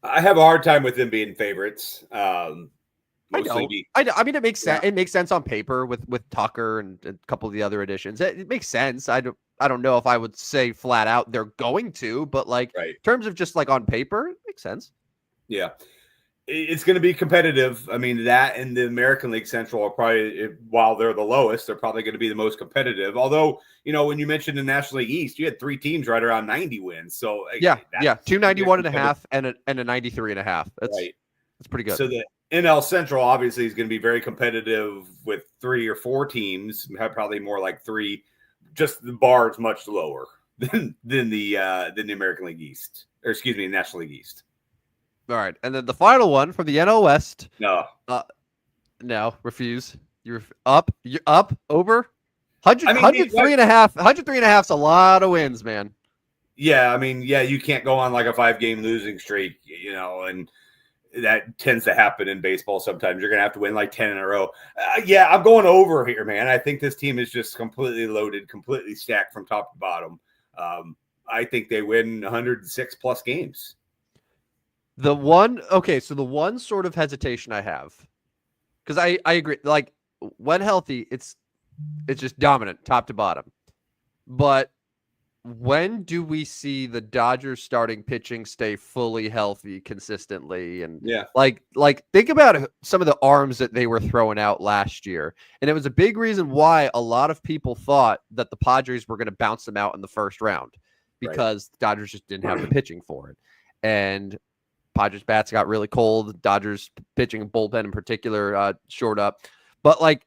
Speaker 2: I have a hard time with them being favorites.
Speaker 1: I mean, it makes sense. It makes sense on paper with Tucker and a couple of the other additions. It makes sense. I don't know if I would say flat out they're going to, but like in terms of just like on paper, it makes sense.
Speaker 2: Yeah. It's going to be competitive. I mean, that and the American League Central are probably, while they're the lowest, they're probably going to be the most competitive. Although, you know, when you mentioned the National League East, you had 3 teams right around 90 wins. So
Speaker 1: 291.5 and a 93.5. That's pretty good.
Speaker 2: So the NL Central obviously is going to be very competitive with 3 or 4 teams. Probably more like 3. Just the bar is much lower than the American League East, or excuse me, National League East.
Speaker 1: All right, and then the final one from the NL West.
Speaker 2: No,
Speaker 1: refuse. You're up. Over 103.5. 103.5 is a lot of wins, man.
Speaker 2: Yeah, I mean, you can't go on like a 5-game losing streak, you know, and that tends to happen in baseball. Sometimes you're gonna have to win like 10 in a row. I'm going over here, man. I think this team is just completely loaded, completely stacked from top to bottom. I think they win 106 plus games.
Speaker 1: The one sort of hesitation I have, because I agree, like when healthy, it's just dominant top to bottom. But when do we see the Dodgers starting pitching stay fully healthy consistently? And like think about some of the arms that they were throwing out last year. And it was a big reason why a lot of people thought that the Padres were going to bounce them out in the first round, because the Dodgers just didn't have the pitching for it. And Padres bats got really cold. Dodgers pitching bullpen in particular shored up. But like,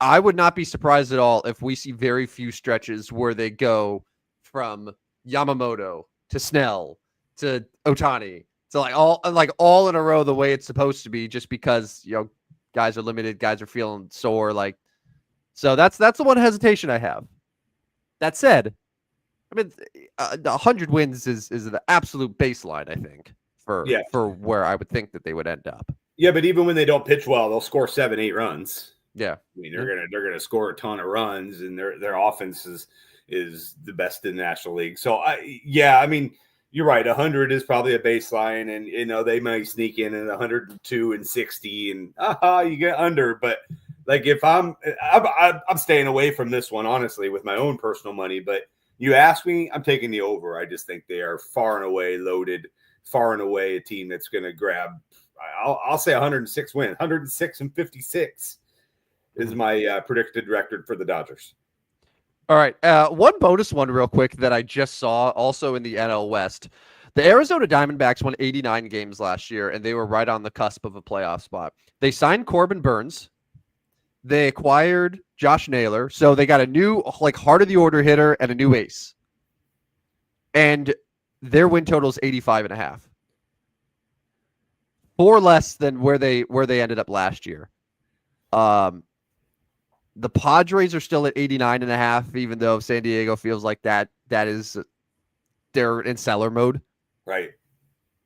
Speaker 1: I would not be surprised at all if we see very few stretches where they go from Yamamoto to Snell to Ohtani to all in a row the way it's supposed to be, just because, you know, guys are limited, guys are feeling sore. Like, so that's the one hesitation I have. That said, I mean, 100 wins is the absolute baseline, I think, for where I would think that they would end up.
Speaker 2: Yeah, but even when they don't pitch well, they'll score 7-8 runs.
Speaker 1: Yeah,
Speaker 2: I mean they're gonna score a ton of runs, and their offense is the best in the National League. So I mean, you're right. 100 is probably a baseline, and you know they might sneak in at 102 and 60, and you get under. But like if I'm staying away from this one, honestly, with my own personal money. But you ask me, I'm taking the over. I just think they are far and away loaded, far and away a team that's going to grab. I'll say 106 wins, 106 and 56 is my predicted record for the Dodgers.
Speaker 1: All right. One bonus one real quick that I just saw also in the NL West. The Arizona Diamondbacks won 89 games last year, and they were right on the cusp of a playoff spot. They signed Corbin Burns, they acquired Josh Naylor, so they got a new like heart of the order hitter and a new ace, and their win total is 85.5, 4 less than where they ended up last year. The Padres are still at 89.5, even though San Diego feels like that is they're in seller mode.
Speaker 2: Right.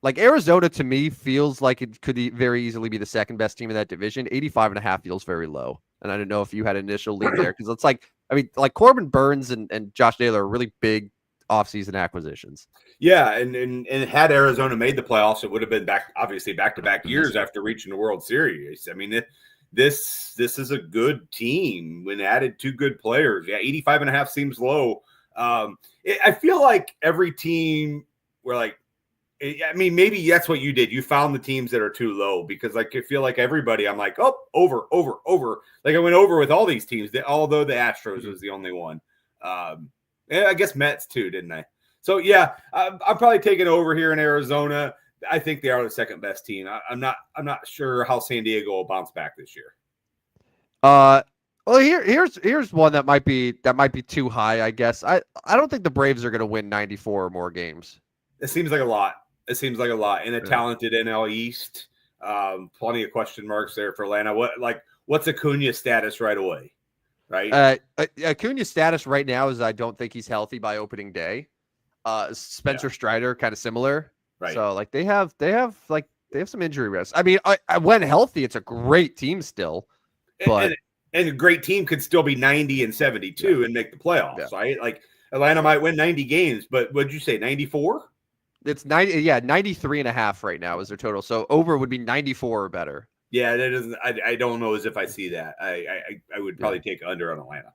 Speaker 1: Like Arizona to me feels like it could very easily be the second best team in that division. 85.5 feels very low. And I don't know if you had an initial lead there because it's like, I mean, like Corbin Burns and Josh Naylor are really big offseason acquisitions.
Speaker 2: Yeah, and had Arizona made the playoffs, it would have been back-to-back years after reaching the World Series. I mean, this is a good team when added 2 good players. Yeah, 85.5 seems low. I feel like every team were like, I mean, maybe that's what you did. You found the teams that are too low because, like, I feel like everybody, I'm like, oh, over. Like I went over with all these teams, although the Astros was the only one. Yeah, I guess Mets too, didn't I? So yeah, I'm probably taking over here in Arizona. I think they are the second best team. I'm not sure how San Diego will bounce back this year.
Speaker 1: Well, here's one that might be too high, I guess. I don't think the Braves are going to win 94 or more games.
Speaker 2: It seems like a lot. In a talented NL East. Plenty of question marks there for Atlanta. What's Acuna's status right away? Right.
Speaker 1: Acuna's status right now is I don't think he's healthy by opening day. Spencer Strider kind of similar.
Speaker 2: Right.
Speaker 1: So like they have some injury risk. I mean, when healthy, it's a great team still. But
Speaker 2: and a great team could still be 90 and 72 and make the playoffs, right? Like Atlanta might win 90 games, but what'd you say, 94?
Speaker 1: It's 93.5 right now is their total. So over would be 94 or better.
Speaker 2: Yeah, that isn't. I don't know as if I see that. I would probably take under on Atlanta.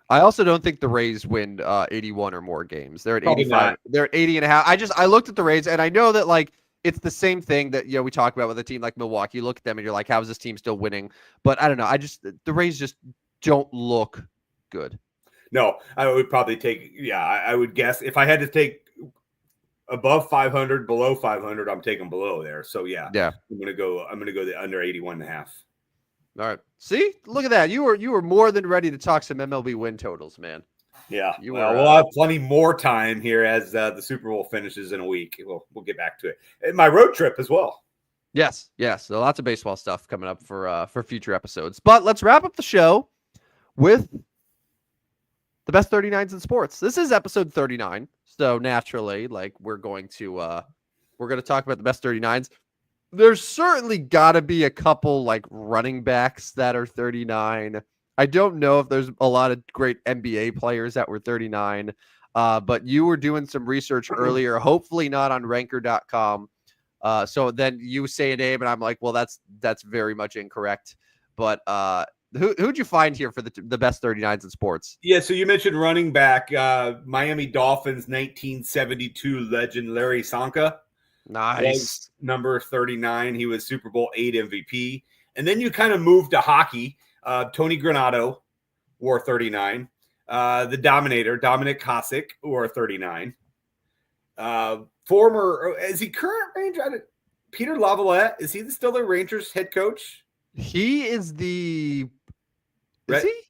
Speaker 1: I also don't think the Rays win 81 or more games. They're at
Speaker 2: Probably
Speaker 1: 85.
Speaker 2: not.
Speaker 1: They're at 80.5. I looked at the Rays and I know that like it's the same thing that we talk about with a team like Milwaukee. You look at them and you're like, how is this team still winning? But I don't know. The Rays just don't look good.
Speaker 2: No, I would probably take. Yeah, I would guess if I had to take above 500, below 500, I'm taking below there. So yeah. I'm gonna go the under 81.5.
Speaker 1: All right. See, look at that. You were more than ready to talk some MLB win totals, man.
Speaker 2: Yeah. We'll have plenty more time here as the Super Bowl finishes in a week. We'll get back to it. And my road trip as well.
Speaker 1: Yes. So lots of baseball stuff coming up for future episodes. But let's wrap up the show with the best 39s in sports. This is episode 39. So naturally, like we're going to talk about the best 39s. There's certainly got to be a couple like running backs that are 39. I don't know if there's a lot of great NBA players that were 39. But you were doing some research earlier, hopefully not on ranker.com. So then you say a name and I'm like, well, that's very much incorrect. But who'd you find here for the best 39s in sports?
Speaker 2: Yeah, so you mentioned running back, Miami Dolphins 1972 legend Larry Csonka.
Speaker 1: Nice.
Speaker 2: Number 39. He was Super Bowl 8 MVP. And then you kind of moved to hockey. Tony Granato wore 39. The Dominator, Dominic Hasek, wore 39. Is he current Ranger? Peter Lavalette, is he still the Rangers head coach?
Speaker 1: He is the... Is he?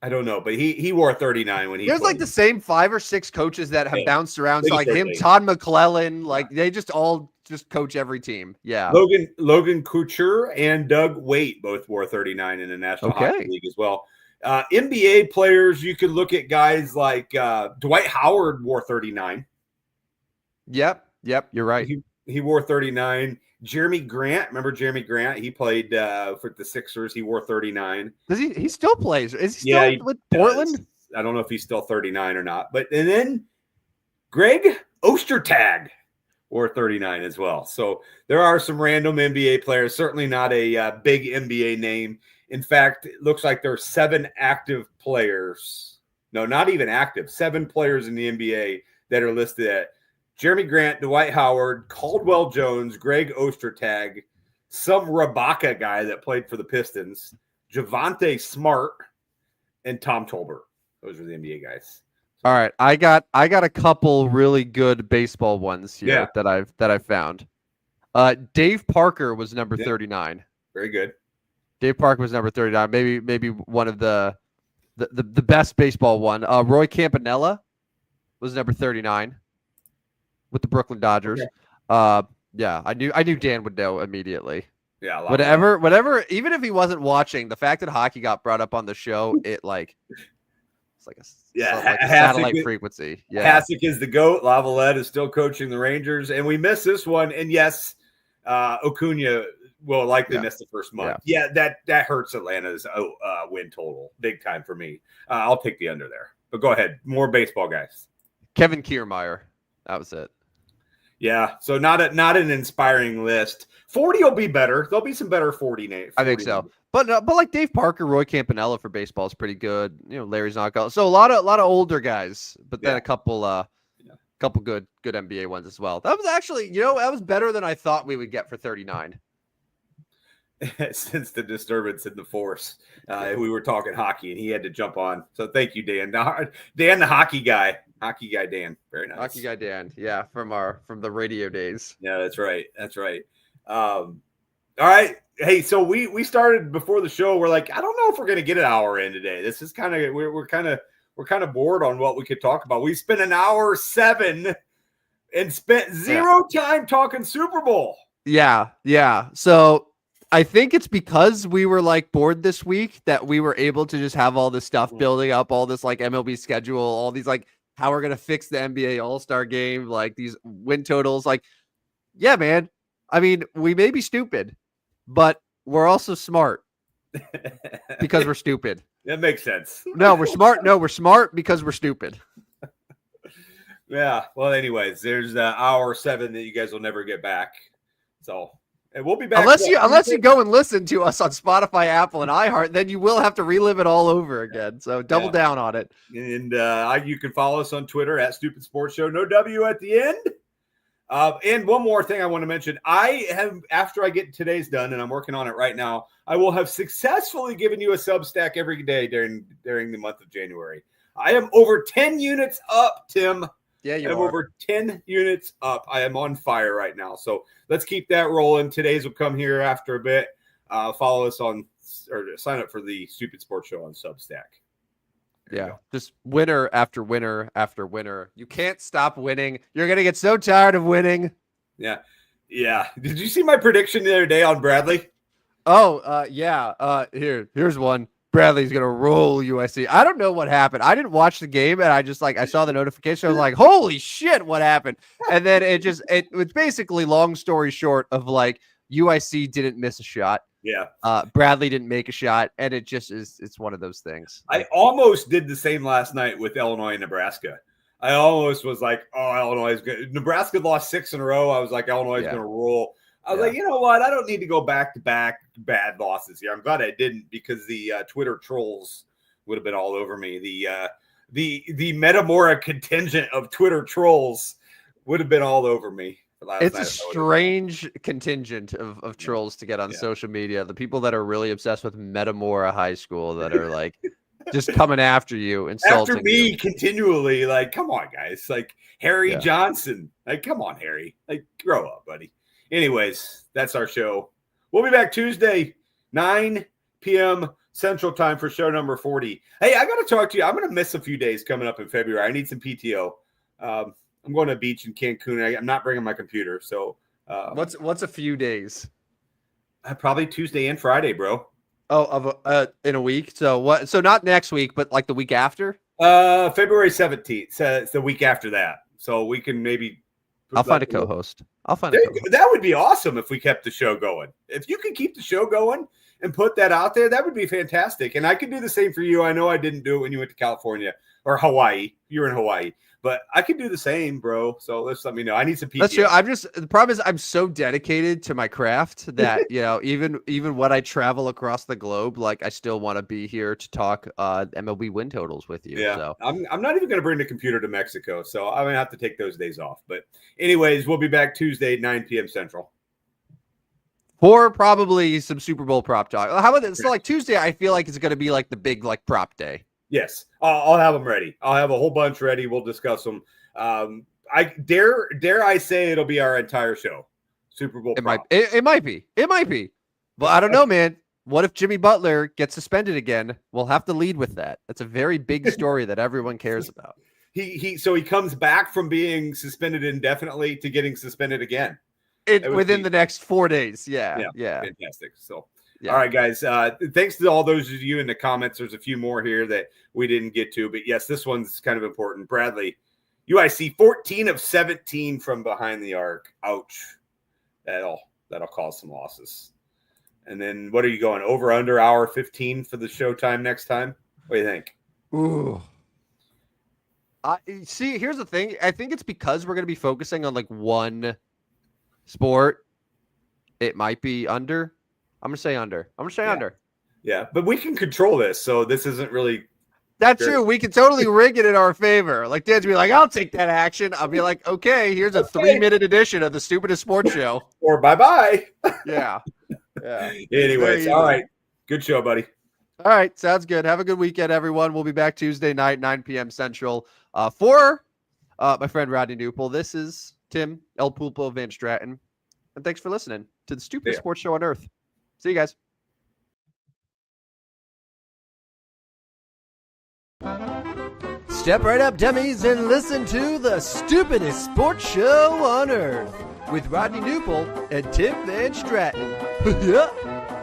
Speaker 2: I don't know, but he wore 39 when he
Speaker 1: There's
Speaker 2: played.
Speaker 1: like the same 5 or 6 coaches that have bounced around. So like him, Todd McClellan, like they just all coach every team. Yeah.
Speaker 2: Logan Couture and Doug Waite both wore 39 in the National Hockey League as well. NBA players, you could look at guys like Dwight Howard wore 39.
Speaker 1: Yep, you're right.
Speaker 2: He wore 39. Jeremy Grant, remember Jeremy Grant? He played for the Sixers. He wore 39.
Speaker 1: Does he still plays? Is he still with Portland?
Speaker 2: I don't know if he's still 39 or not. And then Greg Ostertag wore 39 as well. So there are some random NBA players. Certainly not a big NBA name. In fact, it looks like there are 7 active players. No, not even active. 7 players in the NBA that are listed at Jeremy Grant, Dwight Howard, Caldwell Jones, Greg Ostertag, some Rabaka guy that played for the Pistons, Javante Smart, and Tom Tolbert. Those are the NBA guys.
Speaker 1: All right, I got a couple really good baseball ones here that I've found. Dave Parker was number 39.
Speaker 2: Very good.
Speaker 1: Dave Parker was number 39. Maybe one of the best baseball one. Roy Campanella was number 39 with the Brooklyn Dodgers.
Speaker 2: Okay.
Speaker 1: Yeah, I knew Dan would know immediately.
Speaker 2: Yeah,
Speaker 1: whatever. Even if he wasn't watching, the fact that hockey got brought up on the show, it's like a satellite frequency. Yeah,
Speaker 2: Hasek is the GOAT. Lavalette is still coaching the Rangers, and we missed this one. And yes, Acuna will likely miss the first month. Yeah, that hurts Atlanta's win total big time for me. I'll take the under there. But go ahead, more baseball guys.
Speaker 1: Kevin Kiermaier, that was it.
Speaker 2: Yeah, so not an inspiring list. 40 will be better. There'll be some better 40 names.
Speaker 1: I think so. But like Dave Parker, Roy Campanella for baseball is pretty good. Larry's not going. So a lot of older guys, but then a couple good NBA ones as well. That was actually, that was better than I thought we would get for 39.
Speaker 2: Since the disturbance in the force, we were talking hockey and he had to jump on. So thank you, Dan. Dan, the hockey guy. Hockey guy Dan, very nice.
Speaker 1: Hockey guy Dan, yeah, from the radio days.
Speaker 2: Yeah, that's right. All right, hey, so we started before the show. We're like, I don't know if we're gonna get an hour in today. This is kind of we're kind of bored on what we could talk about. We spent an hour 7 and spent zero time talking Super Bowl.
Speaker 1: Yeah. So I think it's because we were like bored this week that we were able to just have all this stuff building up, all this like MLB schedule, all these like how we're going to fix the NBA All-Star game, like these win totals. Like, yeah, man. I mean, we may be stupid, but we're also smart because we're stupid.
Speaker 2: That makes sense.
Speaker 1: No, we're smart. No, we're smart because we're stupid.
Speaker 2: Yeah. Well, anyways, there's hour 7 that you guys will never get back. So, and we'll be back.
Speaker 1: Unless you go and listen to us on Spotify, Apple, and iHeart, then you will have to relive it all over again. So double down on it.
Speaker 2: And you can follow us on Twitter at Stupid Sports Show. No W at the end. And one more thing I want to mention. I have, after I get today's done, and I'm working on it right now, I will have successfully given you a Substack every day during the month of January. I am over 10 units up, Tim.
Speaker 1: Yeah,
Speaker 2: I'm over 10 units up. I am on fire right now. So let's keep that rolling. Today's will come here after a bit. Follow us on or sign up for the Stupid Sports Show on Substack.
Speaker 1: Yeah, just winner after winner after winner. You can't stop winning. You're going to get so tired of winning.
Speaker 2: Yeah. Did you see my prediction the other day on Bradley?
Speaker 1: Oh, yeah. Here's one. Bradley's going to roll USC. I don't know what happened. I didn't watch the game, and I saw the notification. I was like, holy shit, what happened? And then it was basically, long story short, of like USC didn't miss a shot.
Speaker 2: Yeah.
Speaker 1: Bradley didn't make a shot, and it's one of those things.
Speaker 2: I almost did the same last night with Illinois and Nebraska. I almost was like, oh, Illinois is good. Nebraska lost 6 in a row. I was like, Illinois is going to roll. I was like, you know what? I don't need to go back-to-back bad losses here. I'm glad I didn't, because the Twitter trolls would have been all over me. The Metamora contingent of Twitter trolls would have been all over me.
Speaker 1: It's a strange contingent of trolls to get on social media. The people that are really obsessed with Metamora High School that are like just coming after you, insulting
Speaker 2: after me
Speaker 1: you.
Speaker 2: Continually. Like, come on, guys. Like Harry Johnson. Like, come on, Harry. Like, grow up, buddy. Anyways, that's our show. We'll be back Tuesday, 9 p.m. Central Time for show number 40. Hey, I got to talk to you. I'm going to miss a few days coming up in February. I need some PTO. I'm going to a beach in Cancun. I'm not bringing my computer. So
Speaker 1: what's a few days?
Speaker 2: Probably Tuesday and Friday, bro.
Speaker 1: Oh, in a week. So what? So not next week, but like the week after.
Speaker 2: February 17th. So it's the week after that. So we can maybe.
Speaker 1: I'll find a co-host.
Speaker 2: That would be awesome if we kept the show going. If you can keep the show going and put that out there, that would be fantastic. And I could do the same for you. I know I didn't do it when you went to California or Hawaii. You were in Hawaii. But I could do the same, bro. So let me know. I need some PTO.
Speaker 1: That's true. The problem is I'm so dedicated to my craft that, even when I travel across the globe, like I still want to be here to talk MLB win totals with you.
Speaker 2: Yeah.
Speaker 1: So.
Speaker 2: I'm not even going to bring the computer to Mexico. So I'm going to have to take those days off. But anyways, we'll be back Tuesday, 9 p.m. Central.
Speaker 1: For probably some Super Bowl prop talk. How about this? So like Tuesday, I feel like it's going to be like the big like prop day.
Speaker 2: Yes, I'll have them ready. I'll have a whole bunch ready. We'll discuss them. I dare I say it'll be our entire show. Super Bowl.
Speaker 1: It might be. But I don't know, man. what if Jimmy Butler gets suspended again? We'll have to lead with that. That's a very big story that everyone cares about.
Speaker 2: So he comes back from being suspended indefinitely to getting suspended again.
Speaker 1: Within the next 4 days. Yeah.
Speaker 2: Fantastic. So, all right, guys. Thanks to all those of you in the comments. There's a few more here that we didn't get to, but yes, this one's kind of important. Bradley, UIC 14 of 17 from behind the arc. Ouch. That'll cause some losses. And then what are you going over under hour 15 for the showtime next time? What do you think?
Speaker 1: Ooh. See, here's the thing. I think it's because we're going to be focusing on like one sport. It might be under. I'm going to say under. Under.
Speaker 2: Yeah, but we can control this, so this isn't really.
Speaker 1: That's true. We can totally rig it in our favor. Like Dan's be like, I'll take that action. I'll be like, okay, here's a 3-minute edition of the Stupidest Sports Show.
Speaker 2: Or bye-bye.
Speaker 1: Yeah.
Speaker 2: Anyways, all right. Good show, buddy.
Speaker 1: All right. Sounds good. Have a good weekend, everyone. We'll be back Tuesday night, 9 p.m. Central. For my friend Rodney Newpol, this is Tim El Pulpo Van Stratton. And thanks for listening to the Stupidest Sports Show on Earth. See you guys. Step right up, dummies, and listen to the Stupidest Sports Show on Earth with Rodney Newpol and Tim Van Stratton. Yeah.